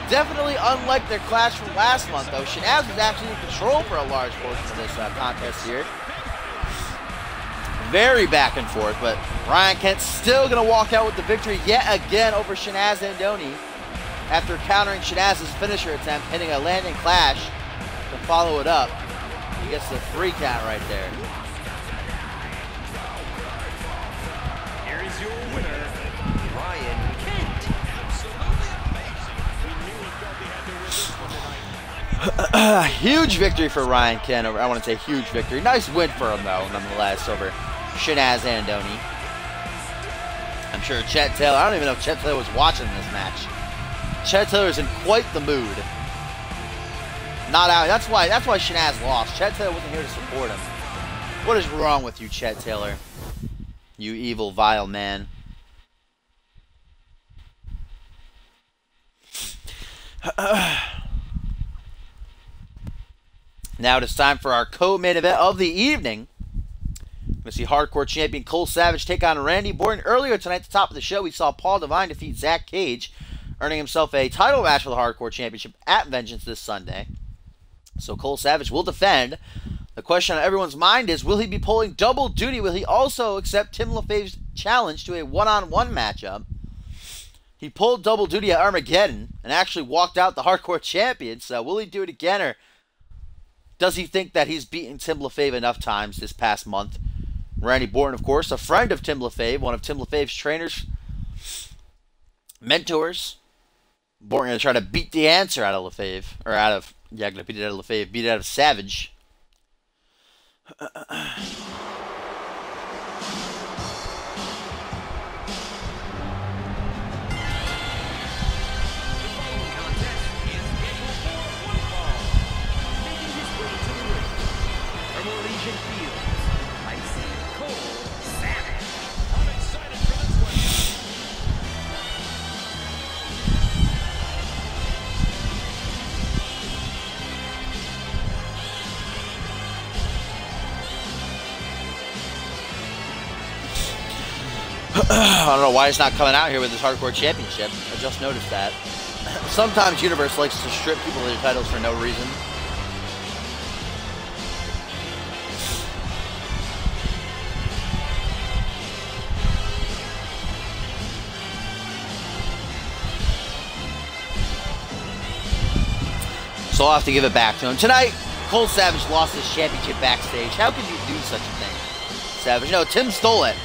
Definitely unlike their clash from last month, though. Shanaz was actually in control for a large portion of this contest here. Very back and forth, but Ryan Kent still going to walk out with the victory yet again over Shanaz Andoni after countering Shanaz's finisher attempt, hitting a landing clash to follow it up. He gets the 3 count right there. Huge victory for Ryan Kent over, I want to say huge victory. Nice win for him, though, nonetheless, over Shanaz Andoni. I'm sure Chet Taylor, I don't even know if Chet Taylor was watching this match. Chet Taylor's in quite the mood. Not out. That's why Shanaz lost. Chet Taylor wasn't here to support him. What is wrong with you, Chet Taylor? You evil, vile man. Now it is time for our co-main event of the evening. We're going to see Hardcore Champion Cole Savage take on Randy Orton. Earlier tonight at the top of the show, we saw Paul Devine defeat Zach Cage, earning himself a title match for the Hardcore Championship at Vengeance this Sunday. So Cole Savage will defend. The question on everyone's mind is, will he be pulling double duty? Will he also accept Tim LaFave's challenge to a one-on-one matchup? He pulled double duty at Armageddon and actually walked out the Hardcore Champion. So will he do it again, or does he think that he's beaten Tim LaFave enough times this past month? Randy Orton, of course, a friend of Tim LaFave, one of Tim LaFave's trainers, mentors. Orton going to try to beat the answer out of LaFave, or out of, yeah, going to beat it out of LaFave, beat it out of Savage. I don't know why he's not coming out here with his Hardcore Championship. I just noticed that. Sometimes Universe likes to strip people of their titles for no reason. So I'll have to give it back to him. Tonight, Cole Savage lost his championship backstage. How could you do such a thing, Savage? No, Tim stole it.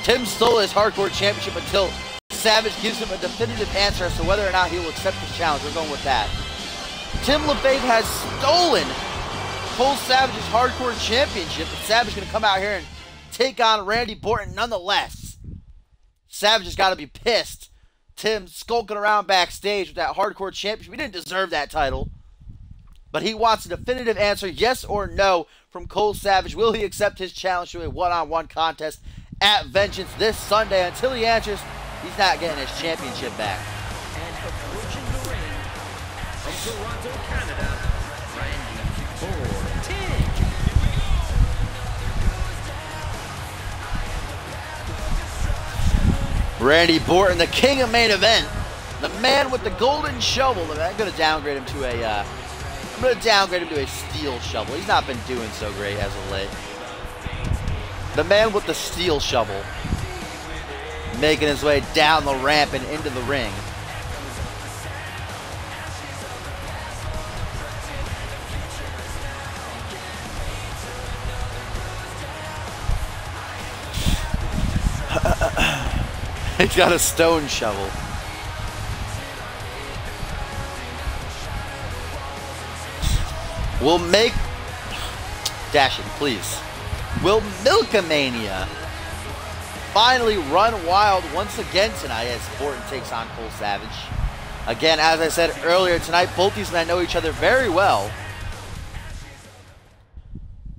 Tim stole his hardcore championship until Savage gives him a definitive answer as to whether or not he will accept his challenge. We're going with that. Tim LaFave has stolen Cole Savage's hardcore championship, but Savage is going to come out here and take on Randy Orton nonetheless. Savage has got to be pissed. Tim skulking around backstage with that hardcore championship. He didn't deserve that title. But he wants a definitive answer, yes or no, from Cole Savage. Will he accept his challenge to a one-on-one contest at Vengeance this Sunday? Until he answers, he's not getting his championship back. And approaching the ring from Toronto, Canada, Randy Orton. Randy Orton, the king of main event, the man with the golden shovel. I'm going to downgrade him to a. I'm going to downgrade him to a steel shovel. He's not been doing so great as of late. The man with the steel shovel, making his way down the ramp and into the ring. He's got a stone shovel. We'll make... Dash it, please. Will Milkamania finally run wild once again tonight as Orton takes on Cole Savage? Again, as I said earlier tonight, both these men know each other very well.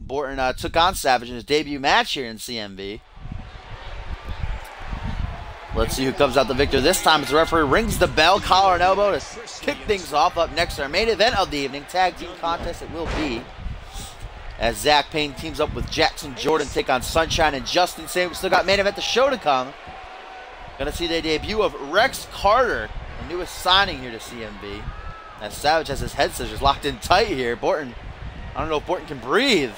Orton took on Savage in his debut match here in CMV. Let's see who comes out the victor this time as the referee rings the bell, collar and elbow to kick things off. Up next, our main event of the evening, tag team contest it will be. As Zach Payne teams up with Jackson Jordan, take on Sunshine and Justin Sane. We still got main event the show to come. Gonna see the debut of Rex Carter, the newest signing here to CMV. As Savage has his head scissors locked in tight here. Orton, I don't know if Orton can breathe.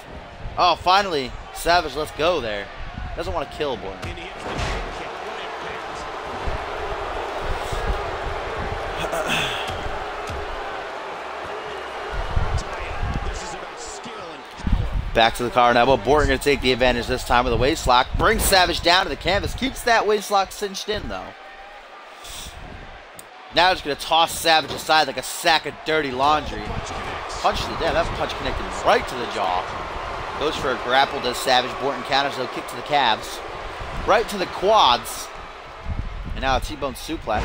Oh, finally, Savage lets go there. Doesn't want to kill Orton. Back to the car now, but Orton going to take the advantage this time with a waist lock. Brings Savage down to the canvas. Keeps that waist lock cinched in, though. Now just going to toss Savage aside like a sack of dirty laundry. Punch to the dead. That punch connected right to the jaw. Goes for a grapple to Savage. Orton counters, though, kick to the calves. Right to the quads. And now a T-bone suplex.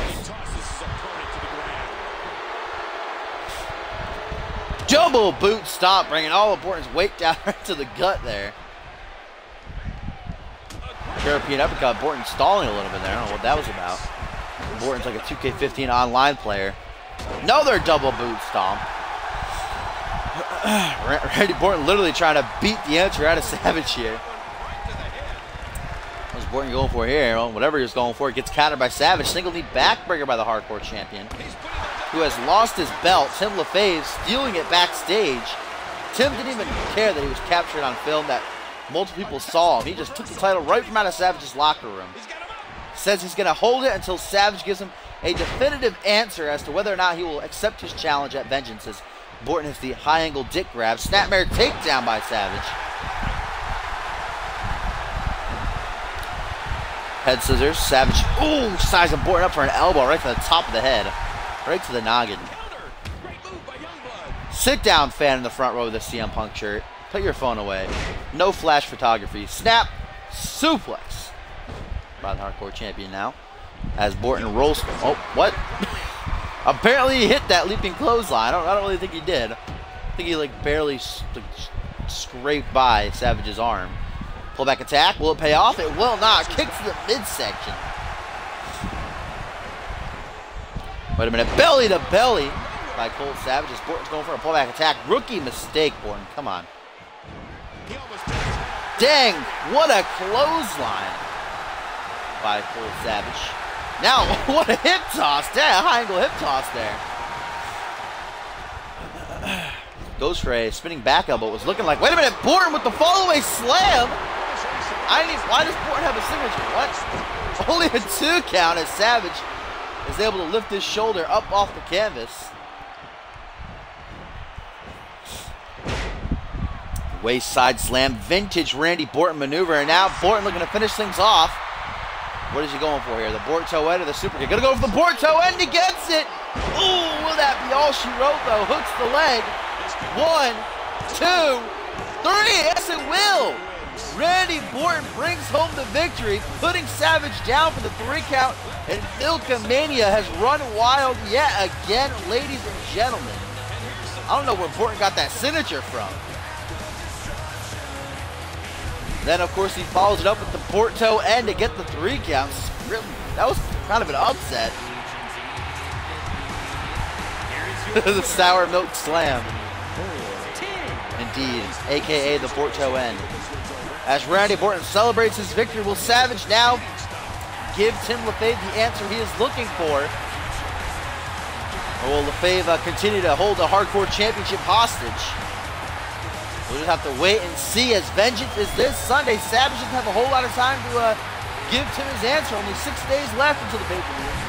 Double boot stomp, bringing all of Orton's weight down right to the gut there. European uppercut. Orton stalling a little bit there. I don't know what that was about. Orton's like a 2K15 online player. Another double boot stomp. Randy Orton literally trying to beat the answer out of Savage here. What's Orton going for here? Well, whatever he was going for, it gets countered by Savage. Single knee backbreaker by the hardcore champion, who has lost his belt. Tim LaFave stealing it backstage. Tim didn't even care that he was captured on film, that multiple people saw him. He just took the title right from out of Savage's locker room. Says he's going to hold it until Savage gives him a definitive answer as to whether or not he will accept his challenge at Vengeance. As Orton hits the high angle dick grab. Snapmare takedown by Savage. Head scissors. Savage, ooh, sizing Orton up for an elbow right to the top of the head. Right to the noggin. Sit down, fan in the front row of the CM Punk shirt. Put your phone away. No flash photography. Snap. Suplex. By the hardcore champion now. As Orton rolls. Oh, what? Apparently he hit that leaping clothesline. I don't really think he did. I think he like barely scraped by Savage's arm. Pullback attack. Will it pay off? It will not. Kick to the midsection. Wait a minute. Belly to belly by Cole Savage. As Orton's going for a pullback attack. Rookie mistake, Orton. Come on. Dang. What a clothesline by Cole Savage. Now, what a hip toss. Damn, high angle hip toss there. Goes for a spinning back elbow. Was looking like, wait a minute, Orton with the fallaway slam. Why does Orton have a signature? What? Only a 2 count as Savage is able to lift his shoulder up off the canvas. Waist side slam, vintage Randy Orton maneuver, and now Orton looking to finish things off. What is he going for here? The board toe end or the super kick? Gonna go for the board toe end. He gets it. Ooh, will that be all she wrote though? Hooks the leg. 1, 2, 3. Yes, it will. Randy Orton brings home the victory, putting Savage down for the 3 count, and Milkamania has run wild yet again, ladies and gentlemen. I don't know where Orton got that signature from. Then, of course, he follows it up with the Porto end to get the 3 counts. Really, that was kind of an upset. The sour milk slam. Indeed, a.k.a. the Porto end. As Randy Orton celebrates his victory, will Savage now give Tim LaFave the answer he is looking for? Or will LaFave continue to hold the Hardcore Championship hostage? We'll just have to wait and see, as Vengeance is this Sunday. Savage doesn't have a whole lot of time to give Tim his answer. Only 6 days left until the pay-per-view.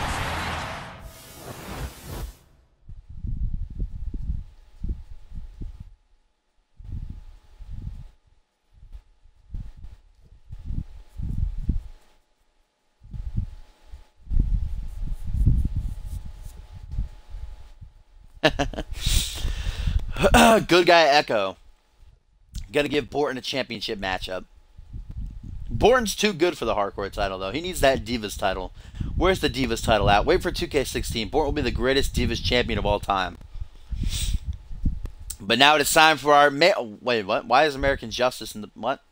Good guy Echo. Gonna give Borton a championship matchup. Borton's too good for the Hardcore title, though. He needs that Divas title. Where's the Divas title at? Wait for 2K16. Borton will be the greatest Divas champion of all time. But now it is time for our... Wait, what? Why is American Justice in the... What?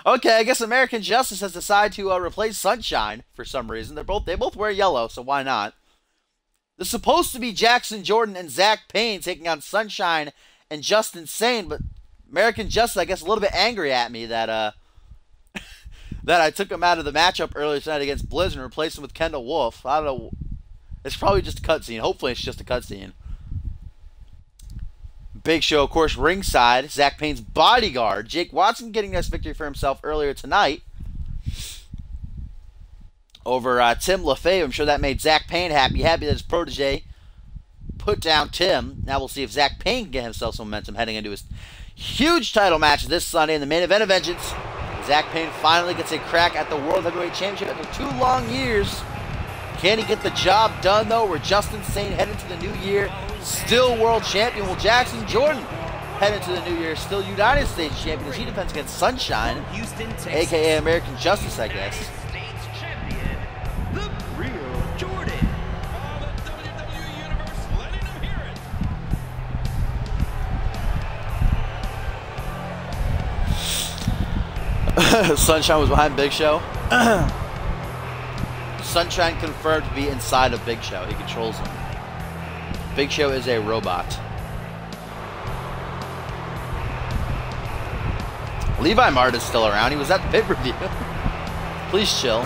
Okay, I guess American Justice has decided to replace Sunshine for some reason. They both wear yellow, so why not? There's supposed to be Jackson Jordan and Zach Payne taking on Sunshine and Justin Sane, but American Justice, I guess, a little bit angry at me that that I took him out of the matchup earlier tonight against Blizzard and replaced him with Kendall Wolf. I don't know. It's probably just a cutscene. Hopefully it's just a cutscene. Big Show, of course, ringside. Zach Payne's bodyguard. Jake Watson getting this victory for himself earlier tonight over Tim LaFave. I'm sure that made Zach Payne happy. Happy that his protege put down Tim. Now we'll see if Zach Payne can get himself some momentum heading into his huge title match this Sunday in the main event of Vengeance. Zach Payne finally gets a crack at the World Heavyweight Championship after 2 long years. Can he get the job done, though? Where Justin Sane head into the new year still world champion? Will Jackson Jordan head into the new year still United States champion as he defends against Sunshine, Houston, Texas. a.k.a. American Justice, I guess. States champion, the real Jordan. The WWE Universe letting them hear it. Sunshine was behind Big Show. Sunshine confirmed to be inside of Big Show. He controls him. Big Show is a robot. Levi Martin's still around. He was at the pay-per-view. Please chill.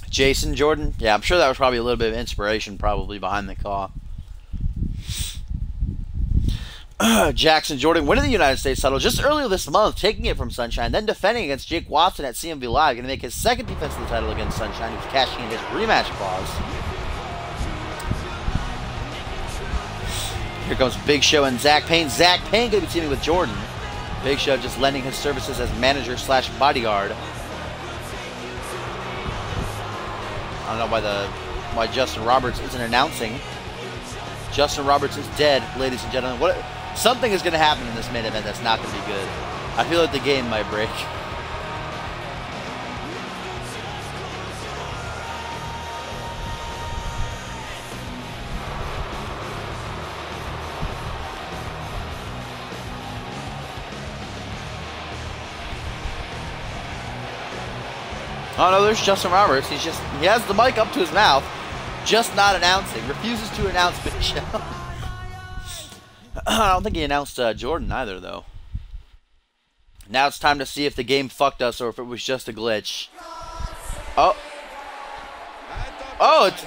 Jason Jordan? Yeah, I'm sure that was probably a little bit of inspiration probably behind the call. Jackson Jordan winning the United States title just earlier this month, taking it from Sunshine, then defending against Jake Watson at CMV Live, going to make his second defense of the title against Sunshine, who's cashing in his rematch clause. Here comes Big Show and Zach Payne. Zach Payne going to be teaming with Jordan. Big Show just lending his services as manager slash bodyguard. I don't know why Justin Roberts isn't announcing. Justin Roberts is dead, ladies and gentlemen. Something is going to happen in this main event that's not going to be good. I feel like the game might break. Oh no, there's Justin Roberts. He has the mic up to his mouth, just not announcing. Refuses to announce Big Show. I don't think he announced Jordan either, though. Now it's time to see if the game fucked us or if it was just a glitch. Oh. Oh, it's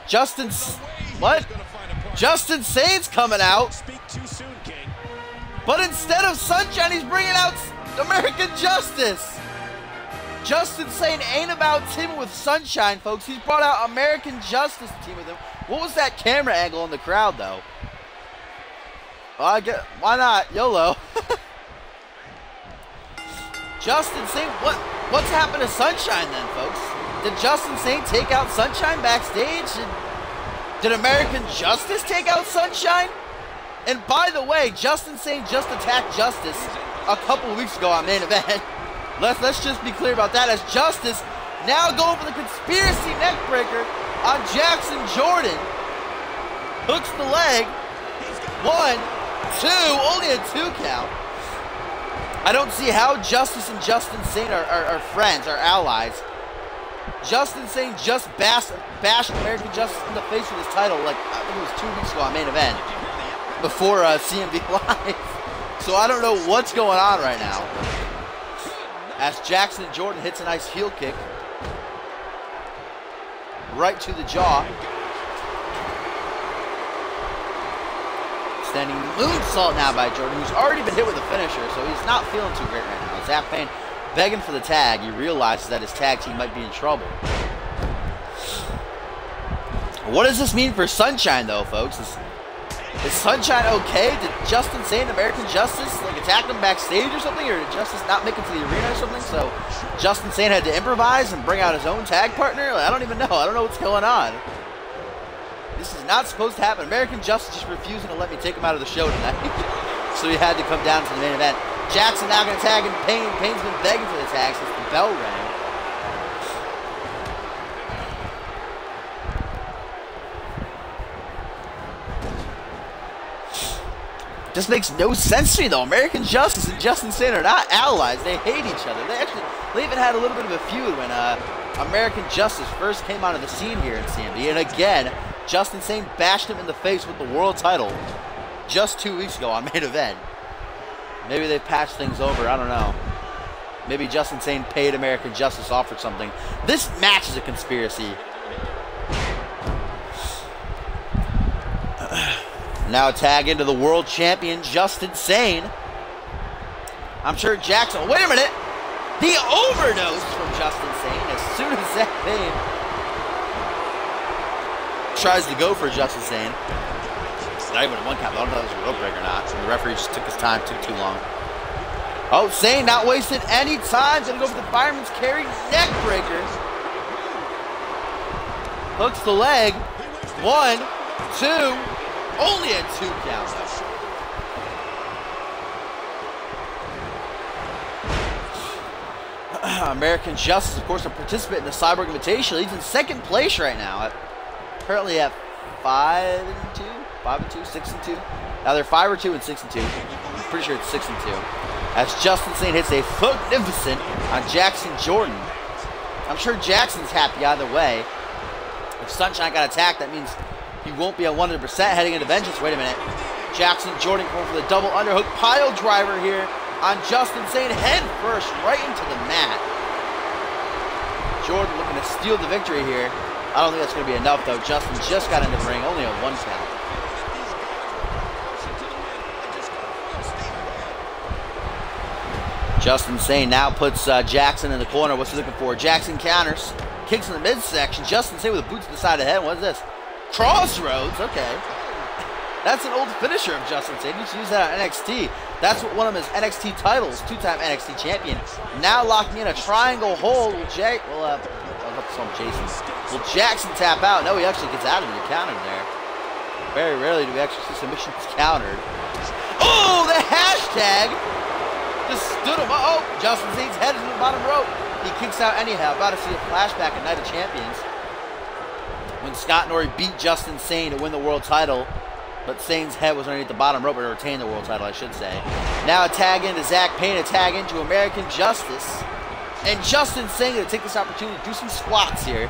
Justin. What? Justin Sane's coming out. Speak too soon, King. But instead of Sunshine, he's bringing out American Justice. Justin Sane ain't about teaming with Sunshine, folks. He's brought out American Justice to team with him. What was that camera angle in the crowd, though? Well, why not? YOLO. Justin Sane, what's happened to Sunshine then, folks? Did Justin Sane take out Sunshine backstage? Did American Justice take out Sunshine? And by the way, Justin Sane just attacked Justice a couple weeks ago on Main Event. Let's just be clear about that, as Justice now going for the conspiracy neckbreaker on Jackson Jordan. Hooks the leg. 1, 2, only a 2 count. I don't see how Justice and Justin Sane are friends, are allies. Justin Sane just bashed American Justice in the face with his title, like, I think it was 2 weeks ago on Main Event, before CMV Live. So I don't know what's going on right now. As Jackson Jordan hits a nice heel kick. Right to the jaw. Standing moonsault now by Jordan, who's already been hit with a finisher, so he's not feeling too great right now. Zach Payne begging for the tag. He realizes that his tag team might be in trouble. What does this mean for Sunshine, though, folks? Is Sunshine okay? Did Justin Sane, American Justice, like attack him backstage or something? Or did Justice not make it to the arena or something? So Justin Sane had to improvise and bring out his own tag partner? Like, I don't even know. I don't know what's going on. This is not supposed to happen. American Justice just refusing to let me take him out of the show tonight. So he had to come down to the main event. Jackson now going to tag in Payne. Payne's been begging for the tag since the bell rang. Just makes no sense to me, though. American Justice and Justin Sane are not allies. They hate each other. They even had a little bit of a feud when American Justice first came onto the scene here in CMV. And again, Justin Sane bashed him in the face with the world title just 2 weeks ago on Main Event. Maybe they patched things over. I don't know. Maybe Justin Sane paid American Justice off for something. This match is a conspiracy. Now a tag into the world champion, Justin Sane. I'm sure Jackson... Wait a minute! The overdose from Justin Sane as soon as Zach Payne tries to go for Justin Sane. It's not even a 1 count. I don't know if it was a rope break or not. The referee just took his time, took too long. Oh, Sane not wasting any time. Gonna go for the fireman's carry neck breaker. Hooks the leg. 1, 2... Only a 2 count. American Justice, of course, a participant in the Cyborg Invitational. He's in 2nd place right now. Currently at 5-2, 5-2, 6-2. Now they're 5-2 and 6-2. I'm pretty sure it's 6-2. As Justin Sane hits a magnificent on Jackson Jordan. I'm sure Jackson's happy either way. If Sunshine got attacked, that means he won't be at 100% heading into Vengeance. Wait a minute. Jackson Jordan going for the double underhook pile driver here on Justin Sane. Head first right into the mat. Jordan looking to steal the victory here. I don't think that's going to be enough, though. Justin just got into the ring. Only a 1 count. Justin Sane now puts Jackson in the corner. What's he looking for? Jackson counters. Kicks in the midsection. Justin Sane with a boot to the side of the head. What is this? Crossroads, okay. That's an old finisher of Justin Sane. He used to use that on NXT. That's what one of his NXT titles, 2-time NXT champion. Now locking in a triangle hold. Will Jackson tap out? No, he actually gets out of the counter there. Very rarely do we actually see submissions countered. Oh, the hashtag just stood him up. Oh, Justin Sane's head is in the bottom rope. He kicks out anyhow. About to see a flashback at Night of Champions, when Scott Norrie beat Justin Sane to win the world title, but Sane's head was underneath the bottom rope, or to retain the world title, I should say. Now a tag into Zach Payne, a tag into American Justice. And Justin Sane going to take this opportunity to do some squats here.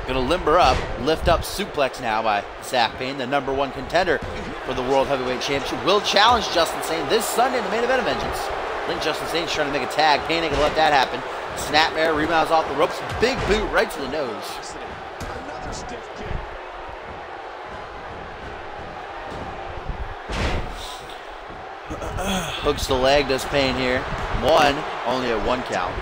Going to limber up, lift up suplex now by Zach Payne, the #1 contender for the World Heavyweight Championship. Will challenge Justin Sane this Sunday in the main event of Vengeance. I think Justin Sane's trying to make a tag. Payne ain't going to let that happen. Snapmare, rebounds off the ropes, big boot right to the nose. Another stiff kick. Hooks the leg, does Payne here. One, only a 1 count.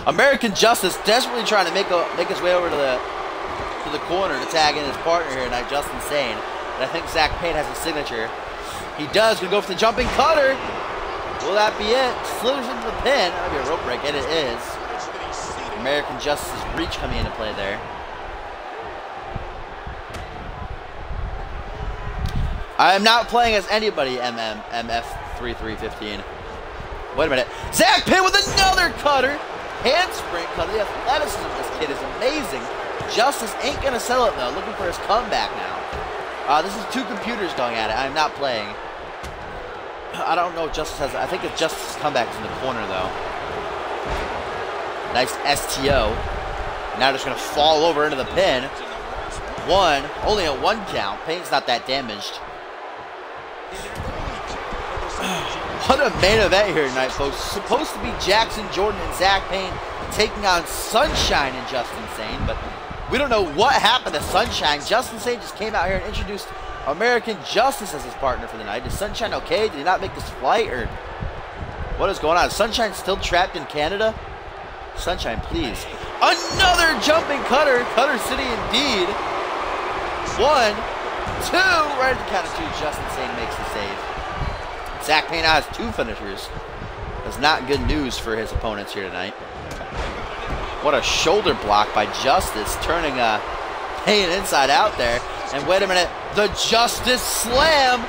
American Justice desperately trying to make his way over to the corner to tag in his partner here tonight, Justin Sane. And I think Zach Payne has a signature. He does. Gonna go for the jumping cutter. Will that be it? Slithers into the pin. That'll be a rope break, and it is. American Justice's reach coming into play there. I am not playing as anybody MF3315. Wait a minute. Zach Payne with another cutter. Handspring cutter. The athleticism of this kid is amazing. Justice ain't going to sell it, though. Looking for his comeback now. This is 2 computers going at it. I'm not playing. I don't know if Justice has... I think if Justice's comeback is in the corner, though. Nice STO. Now just going to fall over into the pin. 1. Only a 1 count. Payne's not that damaged. What a main event here tonight, folks. It's supposed to be Jackson Jordan and Zach Payne taking on Sunshine and Justin Sane, but we don't know what happened to Sunshine. Justin Sane just came out here and introduced American Justice as his partner for the night. Is Sunshine okay? Did he not make this flight, or what is going on? Is Sunshine still trapped in Canada? Sunshine, please. Another jumping cutter. Cutter City indeed. 1, 2. Right at the count of 2, Justin Sane makes the save. Zach Payne now has 2 finishers. That's not good news for his opponents here tonight. What a shoulder block by Justice, turning Payne inside out there. And wait a minute, the Justice Slam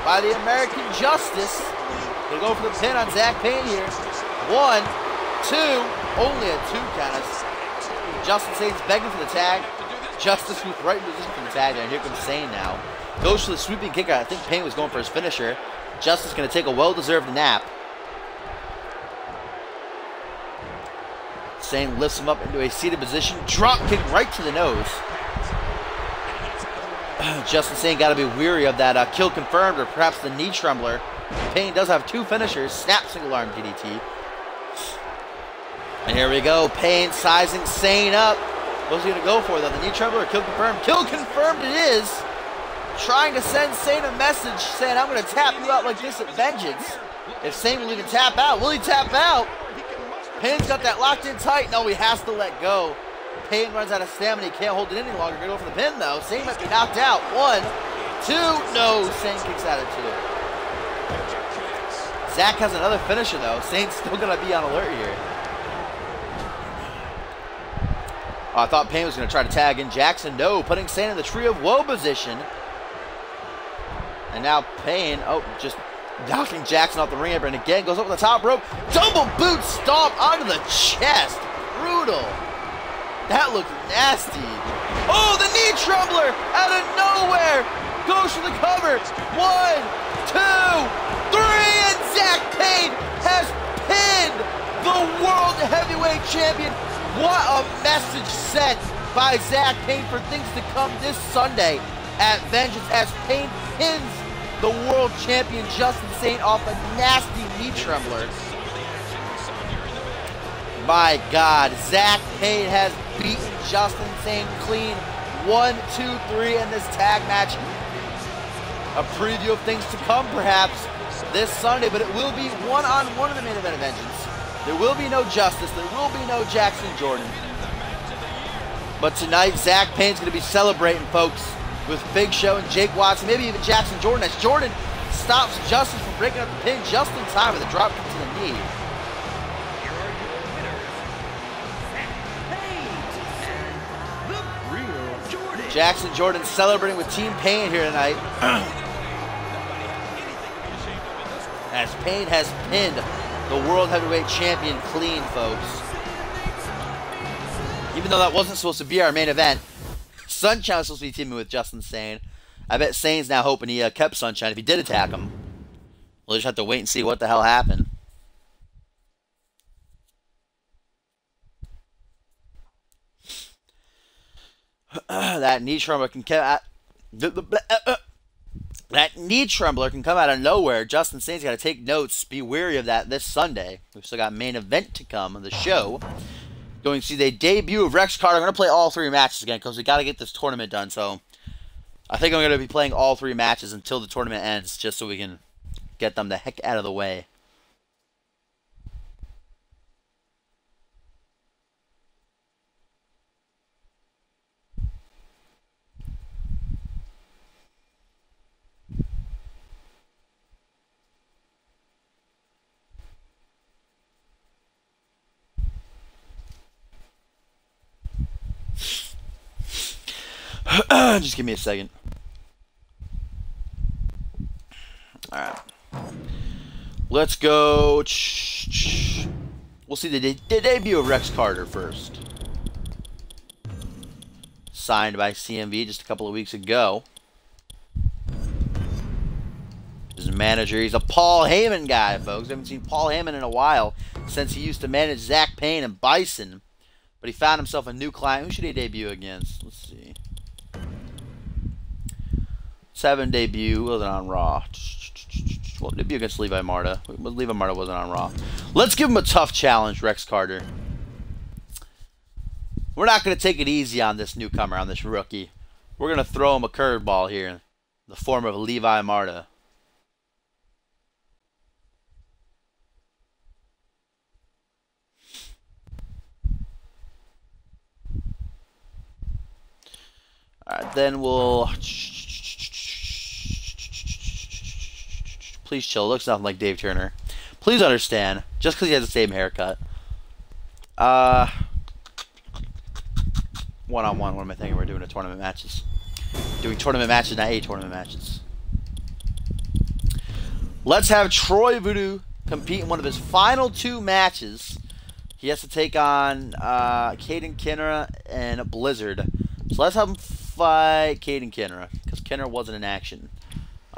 by the American Justice. They go for the pin on Zach Payne here. 1, 2, only a 2 count. Justin Sane's begging for the tag. Justice was right in position for the tag there, and here comes Sane now. Goes for the sweeping kick out. I think Payne was going for his finisher. Justice going to take a well-deserved nap. Sane lifts him up into a seated position. Drop kick right to the nose. Justin Sane got to be weary of that kill confirmed, or perhaps the knee trembler. Payne does have 2 finishers. Snap single arm DDT. And here we go. Payne sizing Sane up. What's he going to go for, though? The knee trembler or kill confirmed? Kill confirmed it is. Trying to send Sane a message saying, I'm going to tap you out like this at Vengeance. If Sane will even tap out, will he tap out? Payne's got that locked in tight. No, he has to let go. Payne runs out of stamina. He can't hold it any longer. Going to go for the pin, though. Sane might be knocked out. 1, 2. No, Sane kicks out at 2. Zach has another finisher, though. Sane's still going to be on alert here. Oh, I thought Payne was going to try to tag in Jackson. No, putting Sane in the Tree of Woe position. And now Payne, just knocking Jackson off the ring apron. And again, goes over the top rope. Double boot stomp onto the chest. Brutal. That looked nasty. Oh, the knee trembler out of nowhere. Goes for the cover. 1, 2, 3. And Zach Payne has pinned the World Heavyweight Champion. What a message sent by Zach Payne for things to come this Sunday at Vengeance as Payne pins the world champion Justin Sane off a nasty knee trembler. My God, Zach Payne has beaten Justin Sane clean. 1, 2, 3 in this tag match. A preview of things to come perhaps this Sunday, but it will be one-on-one in the main event of Vengeance. There will be no Justice. There will be no Jackson Jordan. But tonight, Zach Payne's going to be celebrating, folks, with Big Show and Jake Watson, maybe even Jackson Jordan, as Jordan stops Justice from breaking up the pin just in time with a drop kick to the knee. Here are your winners, Zach Payne and the Real Jordan. Jackson Jordan celebrating with Team Payne here tonight. As Payne has pinned the World Heavyweight Champion clean, folks. Even though that wasn't supposed to be our main event, Sunshine was supposed to be teaming with Justin Sane. I bet Sane's now hoping he kept Sunshine if he did attack him. We'll just have to wait and see what the hell happened. That knee trembler can come out of nowhere. Justin Sane's got to take notes. Be wary of that this Sunday. We've still got main event to come on the show. going to see the debut of Rex Carter. I'm going to play all 3 matches again because we got to get this tournament done. So I think I'm going to be playing all 3 matches until the tournament ends, just so we can get them the heck out of the way. Just give me a second. Alright. Let's go. We'll see the debut of Rex Carter first. Signed by CMV just a couple of weeks ago. His manager, he's a Paul Heyman guy, folks. I haven't seen Paul Heyman in a while since he used to manage Zach Payne and Bison. But he found himself a new client. Who should he debut against? Let's see. 7 debut, wasn't on Raw. Well, debut against Levi Marta. Levi Marta wasn't on Raw. Let's give him a tough challenge, Rex Carter. We're not going to take it easy on this newcomer, on this rookie. We're going to throw him a curveball here in the form of Levi Marta. Alright, then we'll... Please chill. Looks nothing like Dave Turner. Please understand, just because he has the same haircut. One-on-one, what am I thinking? We're doing a tournament matches. Doing tournament matches, not 8 tournament matches. Let's have Troy Voodoo compete in one of his final 2 matches. He has to take on Caden Kinnera and Blizzard. So let's have him fight Caden Kinnera, because Kinnera wasn't in action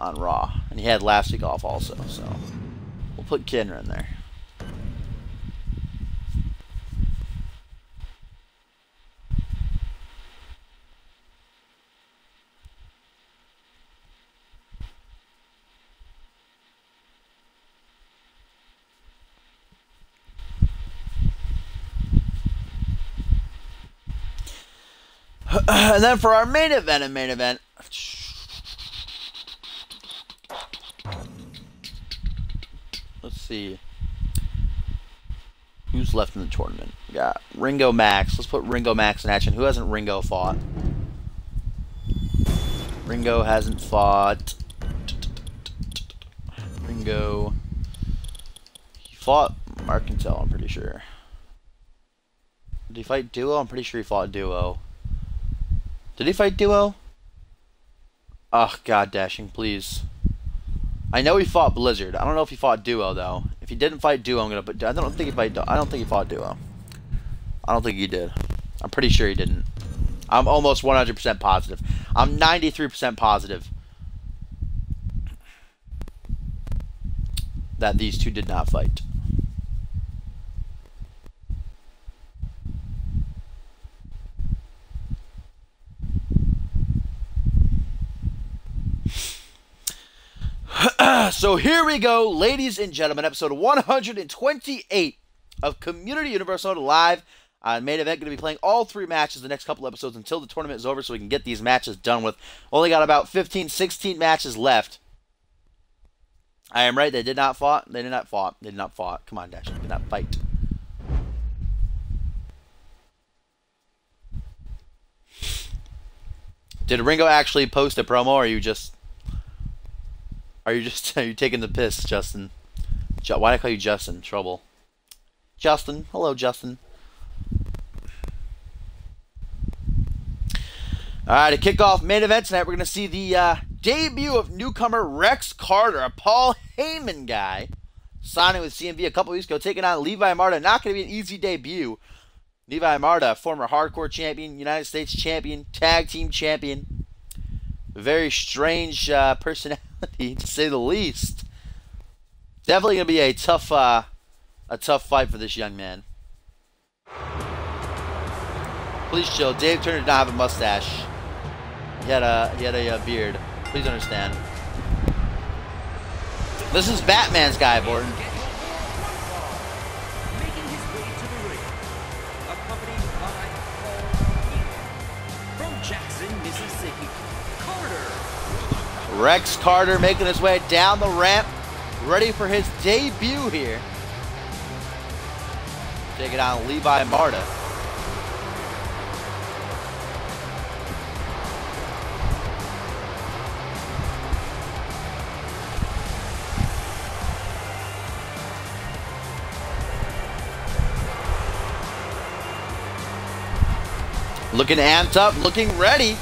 on Raw, and he had last week off also, so we'll put Kinnera in there. And then for our main event, let's see who's left in the tournament. We got Ringo Max. Let's put Ringo Max in action. Who hasn't Ringo fought? Ringo hasn't fought. Ringo. He fought Markintel, I'm pretty sure. Did he fight Duo? I'm pretty sure he fought Duo. Did he fight Duo? Oh, God dashing, please. I know he fought Blizzard. I don't know if he fought Duo though. If he didn't fight Duo, I'm gonna put. I don't think he fought Duo. I don't think he did. I'm pretty sure he didn't. I'm almost 100% positive. I'm 93% positive that these 2 did not fight. So here we go, ladies and gentlemen, episode 128 of Community Universal Live. Main event, going to be playing all 3 matches the next couple episodes until the tournament is over so we can get these matches done with. Only got about 15, 16 matches left. I am right, they did not fought. They did not fought. They did not fought. Come on, Dash. They did not fight. Did Ringo actually post a promo, or are you just... Are you taking the piss, Justin? Why did I call you Justin? Trouble. Justin. Hello, Justin. Alright, to kick off main event tonight, we're going to see the debut of newcomer Rex Carter, a Paul Heyman guy, signing with CMV a couple weeks ago, taking on Levi Marta. Not going to be an easy debut. Levi Marta, former hardcore champion, United States champion, tag team champion. Very strange personality, to say the least. Definitely going to be a tough fight for this young man. Please chill. Dave Turner did not have a mustache. He had a beard. Please understand. This is Batman's guy, Borton. Making his way to the ring. A Rex Carter making his way down the ramp, ready for his debut here. Taking on Levi Marta. Looking amped up, looking ready.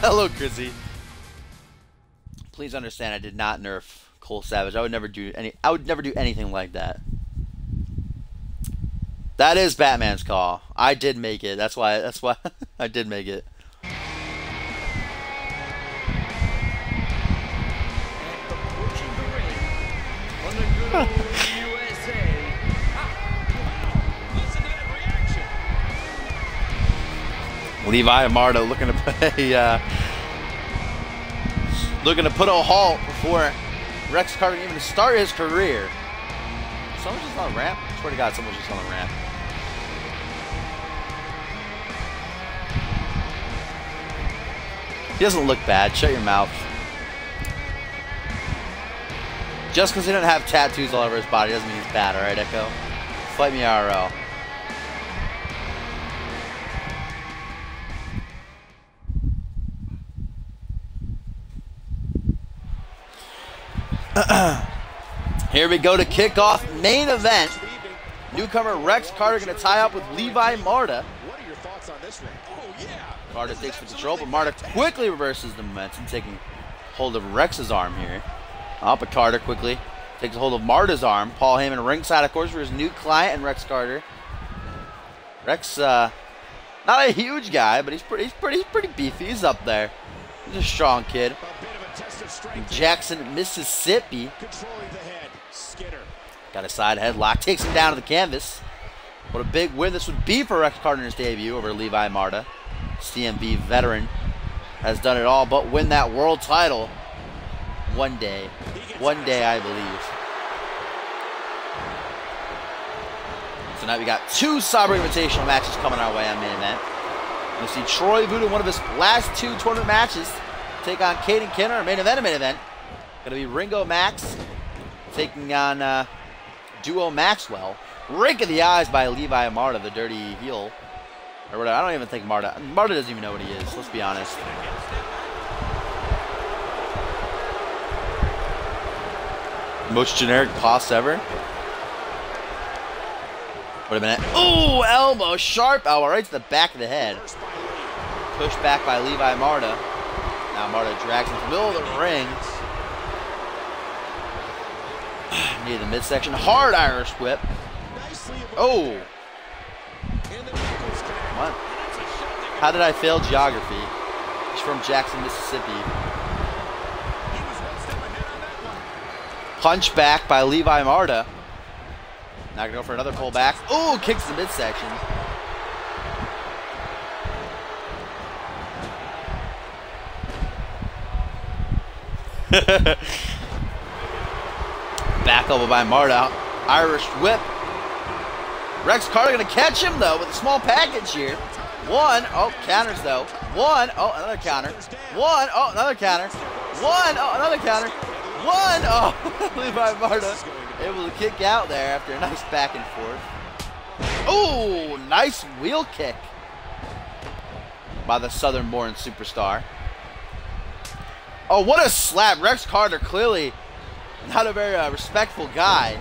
Hello, Chrissy. Please understand, I did not nerf Cole Savage. I would never do anything like that. That is Batman's call. I did make it. That's why I did make it. Levi Marta looking to put a halt before Rex Carter can even start his career. Someone's just on the ramp. I swear to God, someone's just on the ramp. He doesn't look bad. Shut your mouth. Just because he doesn't have tattoos all over his body doesn't mean he's bad, alright, Echo? Fight me IRL. Here we go to kick off main event. Newcomer Rex Carter going to tie up with Levi Marta. What are your thoughts on this one? Oh, yeah. Carter takes the control, but Marta quickly reverses the momentum, taking hold of Rex's arm here. Up, but Carter quickly takes hold of Marta's arm. Paul Heyman ringside, of course, for his new client and Rex Carter. Rex, not a huge guy, but he's pretty beefy. He's up there. He's a strong kid. From Jackson, Mississippi. Controlling the head. Skinner. Got a side headlock, takes him down to the canvas. What a big win this would be for Rex Carter in his debut over Levi Marta. CMV veteran has done it all but win that world title one day. One day, I believe. Tonight we got 2 Cyber Invitational matches coming our way on main event. You'll see Troy Voodoo, one of his last 2 tournament matches, take on Caden Kenner, main event. Gonna be Ringo Max taking on Duo Maxwell. Rake of the eyes by Levi Marta, the dirty heel. Or whatever. I don't even think Marta doesn't even know what he is, let's be honest. Most generic toss ever. Wait a minute. Ooh, elbow, sharp elbow right to the back of the head. Pushed back by Levi Marta. Now Marta drags into the middle of the ring. Near the midsection. Hard Irish whip. Oh. What? How did I fail geography? He's from Jackson, Mississippi. Punch back by Levi Marta. Now gonna go for another pullback. Oh, kicks the midsection. Back elbow by Marta. Irish whip. Rex Carter gonna catch him though with a small package here. 1, oh, counters though. 1, oh, another counter. 1, oh, another counter. 1, oh, another counter. 1, oh, Levi Marta able to kick out there after a nice back and forth. Oh, nice wheel kick by the Southern-born superstar. Oh, what a slap. Rex Carter clearly not a very respectful guy.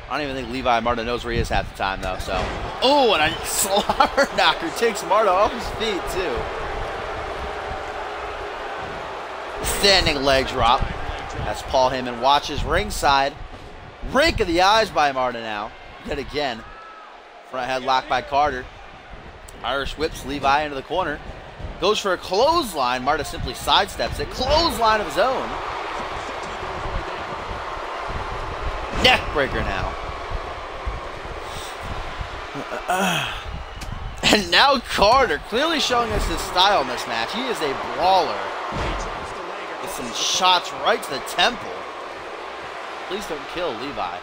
I don't even think Levi Marta knows where he is half the time, though. So, oh, and a slobber knocker takes Marta off his feet, too. Standing leg drop. As Paul Heyman watches ringside. Rake of the eyes by Marta now. Yet again. Front headlock by Carter. Irish whips Levi into the corner. Goes for a clothesline. Marta simply sidesteps it. Clothesline of his own. Neckbreaker now. And now Carter clearly showing us his style in this match. He is a brawler. With some shots right to the temple. Please don't kill Levi.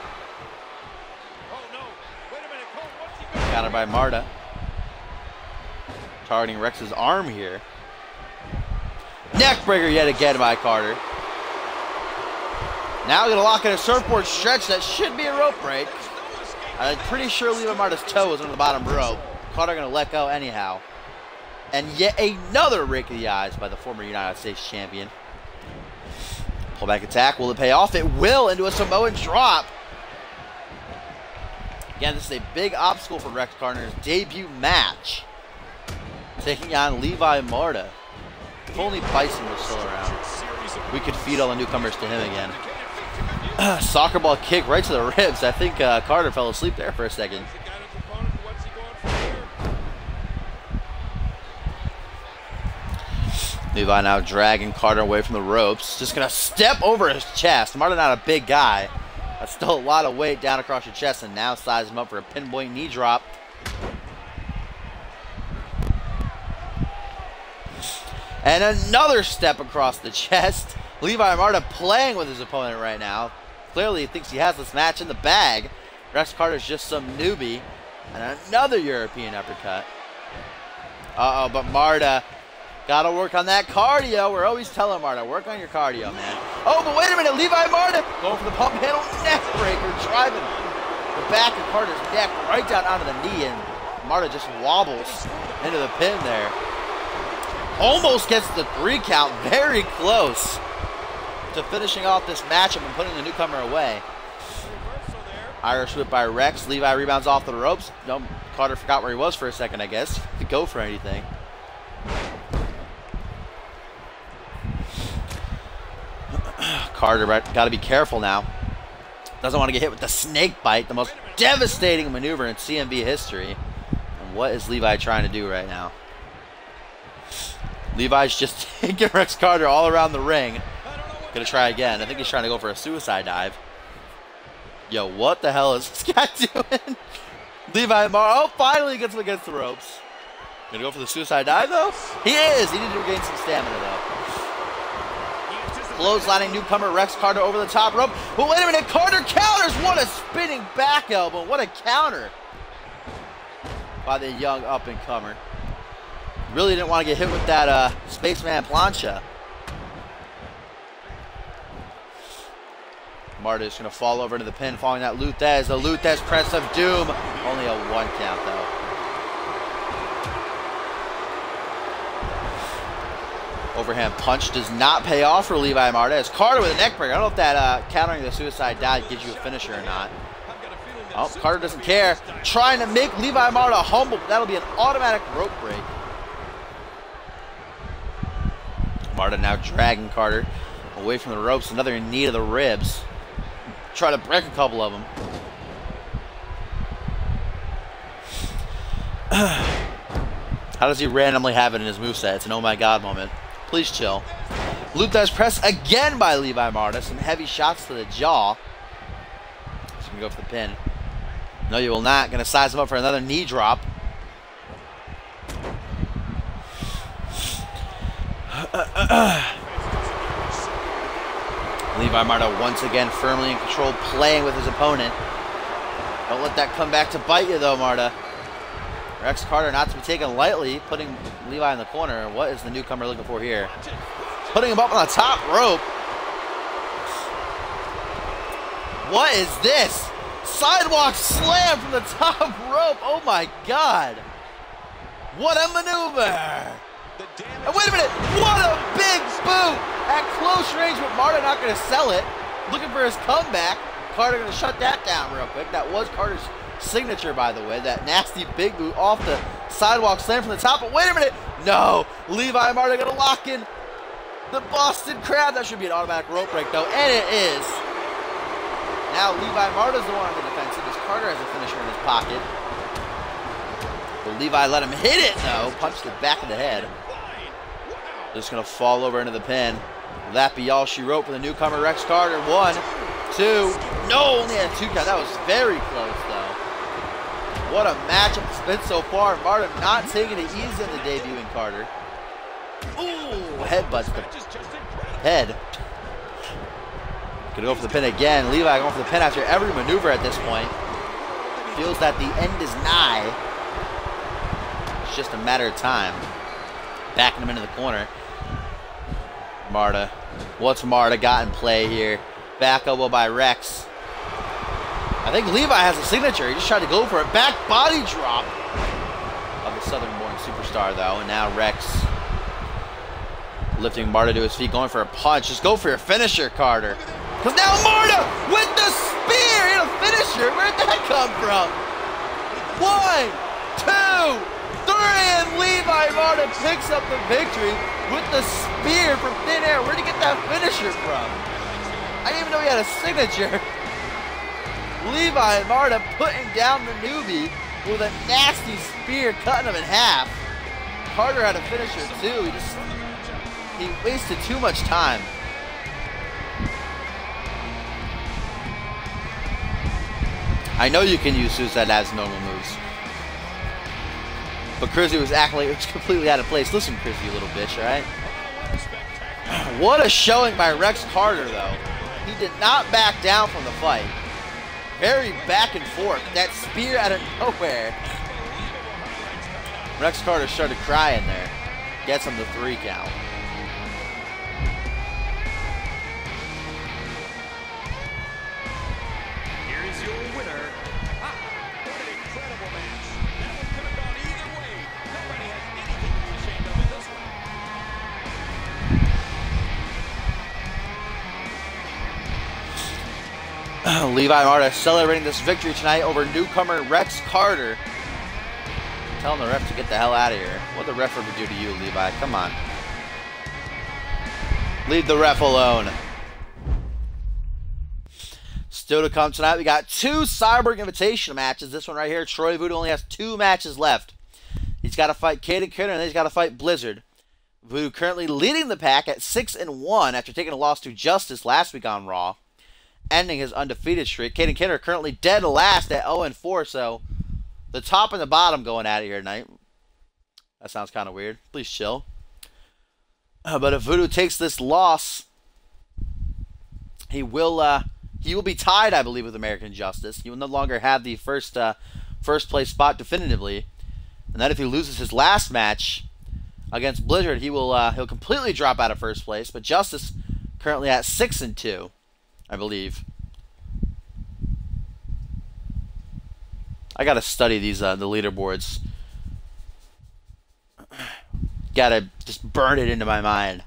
Counter by Marta. Targeting Rex's arm here. Neck breaker yet again by Carter. Now gonna lock in a surfboard stretch that should be a rope break. I'm pretty sure Levi Marta's toe was on the bottom rope. Carter gonna let go anyhow. And yet another rake of the eyes by the former United States champion. Pullback attack, will it pay off? It will, into a Samoan drop. Again, this is a big obstacle for Rex Carter's debut match. Taking on Levi Marta. If only Bison was still around, we could feed all the newcomers to him again. Soccer ball kick right to the ribs. I think Carter fell asleep there for a second. Levi now dragging Carter away from the ropes. Just going to step over his chest. Marta not a big guy. That's still a lot of weight down across your chest, and now size him up for a pinpoint knee drop. And another step across the chest. Levi Marta playing with his opponent right now. Clearly he thinks he has this match in the bag. Rex Carter's just some newbie. And another European uppercut. Uh-oh, but Marta gotta work on that cardio. We're always telling Marta, work on your cardio, man. Oh, but wait a minute, Levi Marta going for the pump handle neck breaker, driving the back of Carter's neck right down onto the knee, and Marta just wobbles into the pin there. Almost gets the 3 count, very close to finishing off this matchup and putting the newcomer away. Irish whip by Rex. Levi rebounds off the ropes. No, Carter forgot where he was for a second, I guess. Could go for anything. Carter got to be careful now. Doesn't want to get hit with the snake bite, the most devastating maneuver in CMV history. And what is Levi trying to do right now? Levi's just taking Rex Carter all around the ring. Gonna try again. I think he's trying to go for a suicide dive. Yo, what the hell is this guy doing? Levi Marta, oh, finally gets him against the ropes. Gonna go for the suicide dive, though? He is! He needed to regain some stamina, though. Clotheslining newcomer Rex Carter over the top rope. But wait a minute, Carter counters! What a spinning back elbow. What a counter by the young up-and-comer. Really didn't want to get hit with that Spaceman plancha. Marta is going to fall over into the pin following that Luthez. The Luthez press of doom. Only a 1 count, though. Overhand punch does not pay off for Levi Marta. As Carter with a neck breaker. I don't know if that countering the suicide dive gives you a finisher or not. Oh, Carter doesn't care. Trying to make Levi Marta humble, but that'll be an automatic rope break. Marta now dragging Carter away from the ropes. Another knee to the ribs. Try to break a couple of them. How does he randomly have it in his moveset? It's an oh my god moment. Please chill. Luthez press again by Levi Marta. Some heavy shots to the jaw. He's going to go for the pin. No, you will not. Going to size him up for another knee drop. Levi Marta once again firmly in control, playing with his opponent. Don't let that come back to bite you, though, Marta. Rex Carter not to be taken lightly, putting Levi in the corner. What is the newcomer looking for here? Putting him up on the top rope. What is this? Sidewalk slam from the top rope. Oh my god. What a maneuver. And wait a minute. What a big boot at close range, but Marta not going to sell it. Looking for his comeback. Carter going to shut that down real quick. That was Carter's signature, by the way. That nasty big boot off the sidewalk slam from the top. But wait a minute. No. Levi Marta going to lock in the Boston Crab. That should be an automatic rope break, though. And it is. Now Levi Marta's the one on the defensive, as Carter has a finisher in his pocket. But Levi let him hit it, though. Punched it back in the head. Just going to fall over into the pin. Will that be all she wrote for the newcomer, Rex Carter? 1, 2. No, only had 2 count. That was very close, though. What a matchup it's been so far. Marta not taking it easy in the debuting Carter. Ooh, headbutts the head. Gonna go for the pin again. Levi going for the pin after every maneuver at this point. Feels that the end is nigh. It's just a matter of time. Backing him into the corner. Marta. What's Marta got in play here? Back elbow by Rex. I think Levi has a signature. He just tried to go for it. Back body drop of the Southern-born superstar, though. And now Rex lifting Marta to his feet, going for a punch. Just go for your finisher, Carter. Because now Marta with the spear and a finisher. Where'd that come from? 1, 2, 3, and Levi Marta picks up the victory with the spear from thin air. Where'd he get that finisher from? I didn't even know he had a signature. Levi Marta putting down the newbie with a nasty spear, cutting him in half. Carter had a finisher too. He wasted too much time. I know you can use suicide as normal moves, but Chrissy was acting like it was completely out of place. Listen, Chrissy, you little bitch, all right? What a showing by Rex Carter, though. He did not back down from the fight. Very back and forth. That spear out of nowhere. Rex Carter started crying there. Gets him the 3 count. Here is your winner. What an incredible match. That one could have gone either way. Nobody has anything to be ashamed of in this one. Levi Marta celebrating this victory tonight over newcomer Rex Carter. Telling the ref to get the hell out of here. What did the ref ever do to you, Levi? Come on. Leave the ref alone. Still to come tonight, we got 2 Cyborg Invitational matches. This one right here, Troy Voodoo only has 2 matches left. He's got to fight Caden Kidder, and then he's got to fight Blizzard. Voodoo currently leading the pack at 6-1 after taking a loss to Justice last week on Raw, ending his undefeated streak. Caden Kidder currently dead last at 0-4, so the top and the bottom going at it here tonight. That sounds kind of weird. Please chill. But if Voodoo takes this loss, he will be tied, I believe, with American Justice. He will no longer have the first place spot definitively. And then if he loses his last match against Blizzard, he'll completely drop out of first place. But Justice currently at 6-2, I believe. I gotta study these the leaderboards. Gotta just burn it into my mind.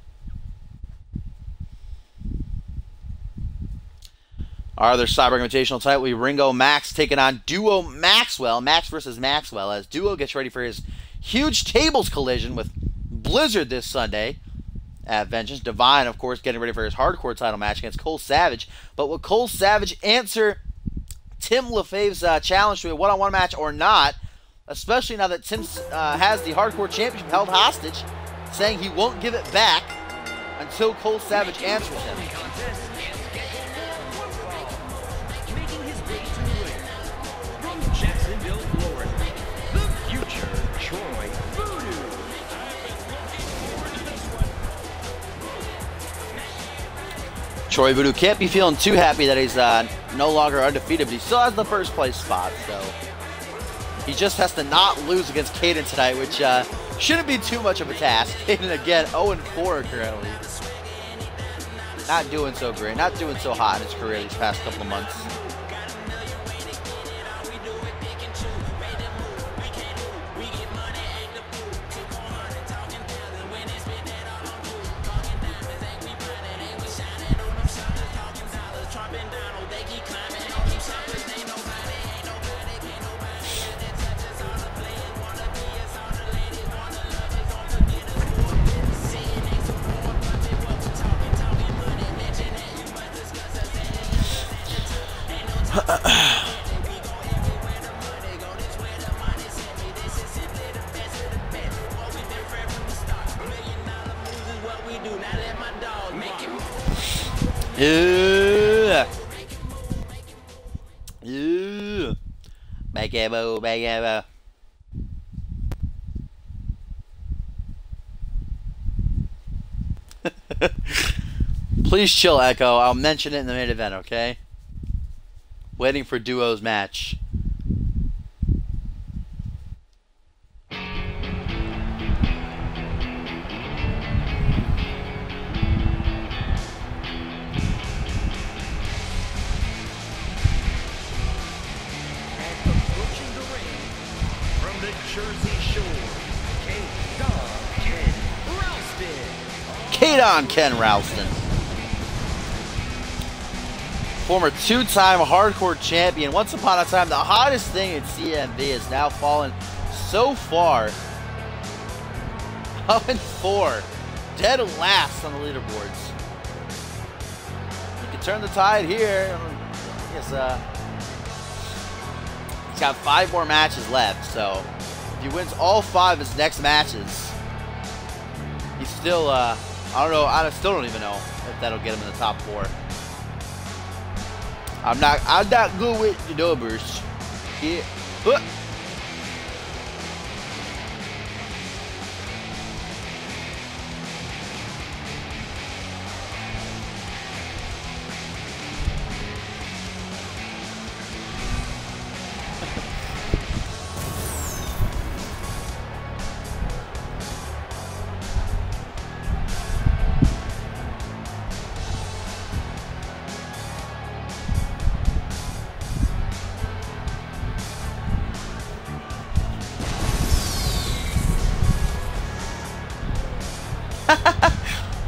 Our other Cyborg Invitational title will be Ringo Max taking on Duo Maxwell. Max versus Maxwell as Duo gets ready for his huge tables collision with Blizzard this Sunday at Vengeance. Divine, of course, getting ready for his hardcore title match against Cole Savage. But will Cole Savage answer Tim LaFave's challenge to a one-on-one match or not? Especially now that Tim has the hardcore championship held hostage, saying he won't give it back until Cole Savage answers him. Making his way to the ring. From Jacksonville, Florida, the future Troy Voodoo. Troy Voodoo can't be feeling too happy that he's no longer undefeated, but he still has the first place spot, so he just has to not lose against Caden tonight, which shouldn't be too much of a task. Caden again 0-4 currently. Not doing so great, not doing so hot in his career these past couple of months. Bagabo. Please chill, Echo. I'll mention it in the main event, okay? Waiting for Duo's match. Jersey Shore, K-Don Ken Ralston. K-Don Ken Ralston. Former two-time hardcore champion. Once upon a time, the hottest thing in CMV has now fallen so far. 0-4. Dead last on the leaderboards. He can turn the tide here. I guess, he's got 5 more matches left, so if he wins all 5 of his next matches, he's still, I don't know, I still don't even know if that'll get him in the top 4. I'm not good with the numbers. Yeah.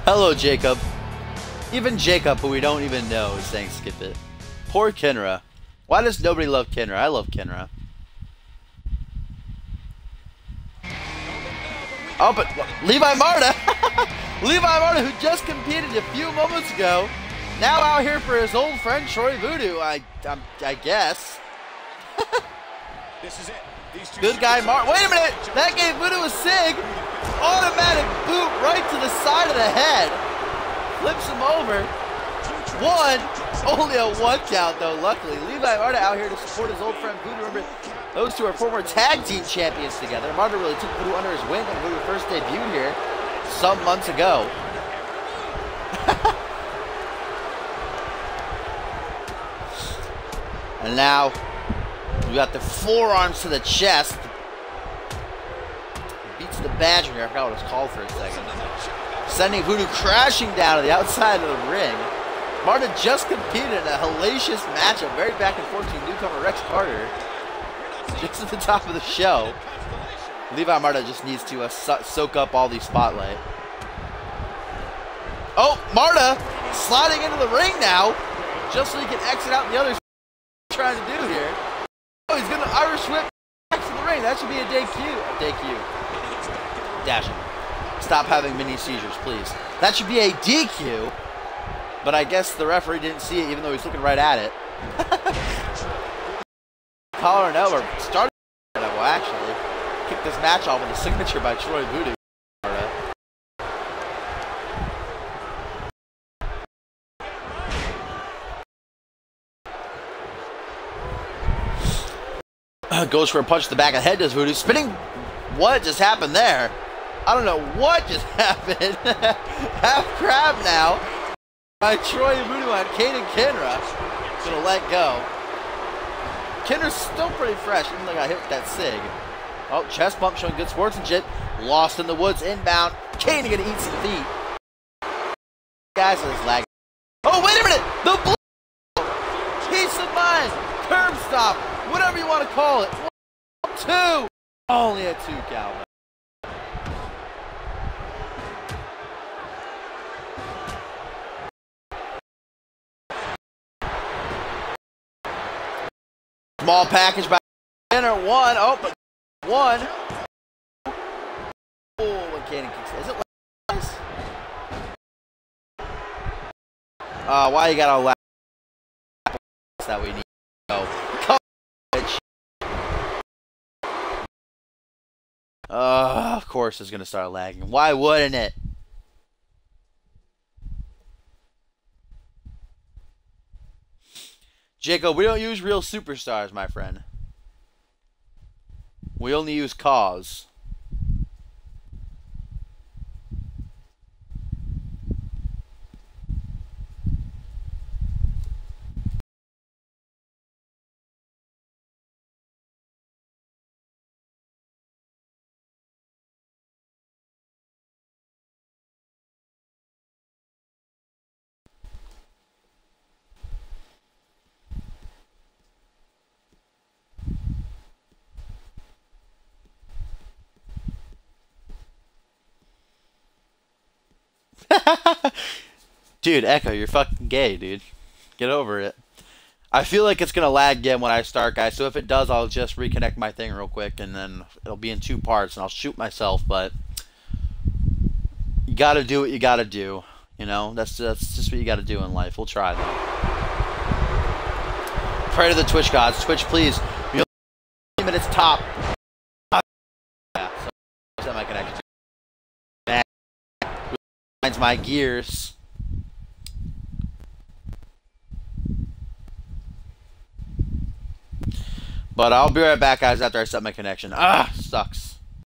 Hello, Jacob. Even Jacob, who we don't even know, is saying skip it. Poor Kenra. Why does nobody love Kenra? I love Kenra. Oh, but Levi Marta! Levi Marta, who just competed a few moments ago, now out here for his old friend Troy Voodoo, I guess. This is it. These two Good guy Marta. Wait a minute! That gave Voodoo a sig! Automatic boot right to the side of the head. Flips him over. 1. Only a 1 count though, luckily. Levi Marta out here to support his old friend Voodoo. Remember, those two are former tag team champions together. Marta really took Voodoo under his wing when Voodoo first debuted here some months ago. And now we got the forearms to the chest. Beats the badger here. I forgot what it's called for a second. Sending Voodoo crashing down to the outside of the ring. Marta just competed in a hellacious matchup, very back and forth to newcomer Rex Carter. Just at the top of the show. Levi Marta just needs to soak up all the spotlight. Oh, Marta sliding into the ring now, just so he can exit out the other. Trying to do here. Oh, he's gonna Irish whip back to the ring. That should be a DQ. Dashing. Stop having mini seizures, please. That should be a DQ. But I guess the referee didn't see it, even though he's looking right at it. Collar and elbow. Started elbow, actually. Kicked this match off with a signature by Troy Voodoo. Goes for a punch to the back of the head, does Voodoo. Spinning. What just happened there? I don't know what just happened. Half crab now by Troy Voodoo on Caden Kenra. Gonna let go. Kenra's still pretty fresh, even though I got hit with that sig. Oh, chest bump showing good sportsmanship. Lost in the woods inbound. Caden gonna eat some feet. Guys, is lagging. Oh, wait a minute! The blue! Peace of mind! Curb stop! Whatever you want to call it. 2! Only a 2 count. Small package by Kenner. 1. Oh, but 1. Oh, what Caden kicks. Is it last? Why you gotta laugh? That we need. Of course it's going to start lagging. Why wouldn't it? Jacob, we don't use real superstars, my friend. We only use cause. Dude, Echo, you're fucking gay, dude. Get over it. I feel like it's going to lag again when I start, guys. So if it does, I'll just reconnect my thing real quick, and then it'll be in 2 parts, and I'll shoot myself. But you got to do what you got to do. You know, that's just what you got to do in life. We'll try, though. Pray to the Twitch gods. Twitch, please. We only have 20 minutes top. Yeah, so set my connection. Man, finds my gears. But I'll be right back, guys, after I set my connection. Ah, sucks.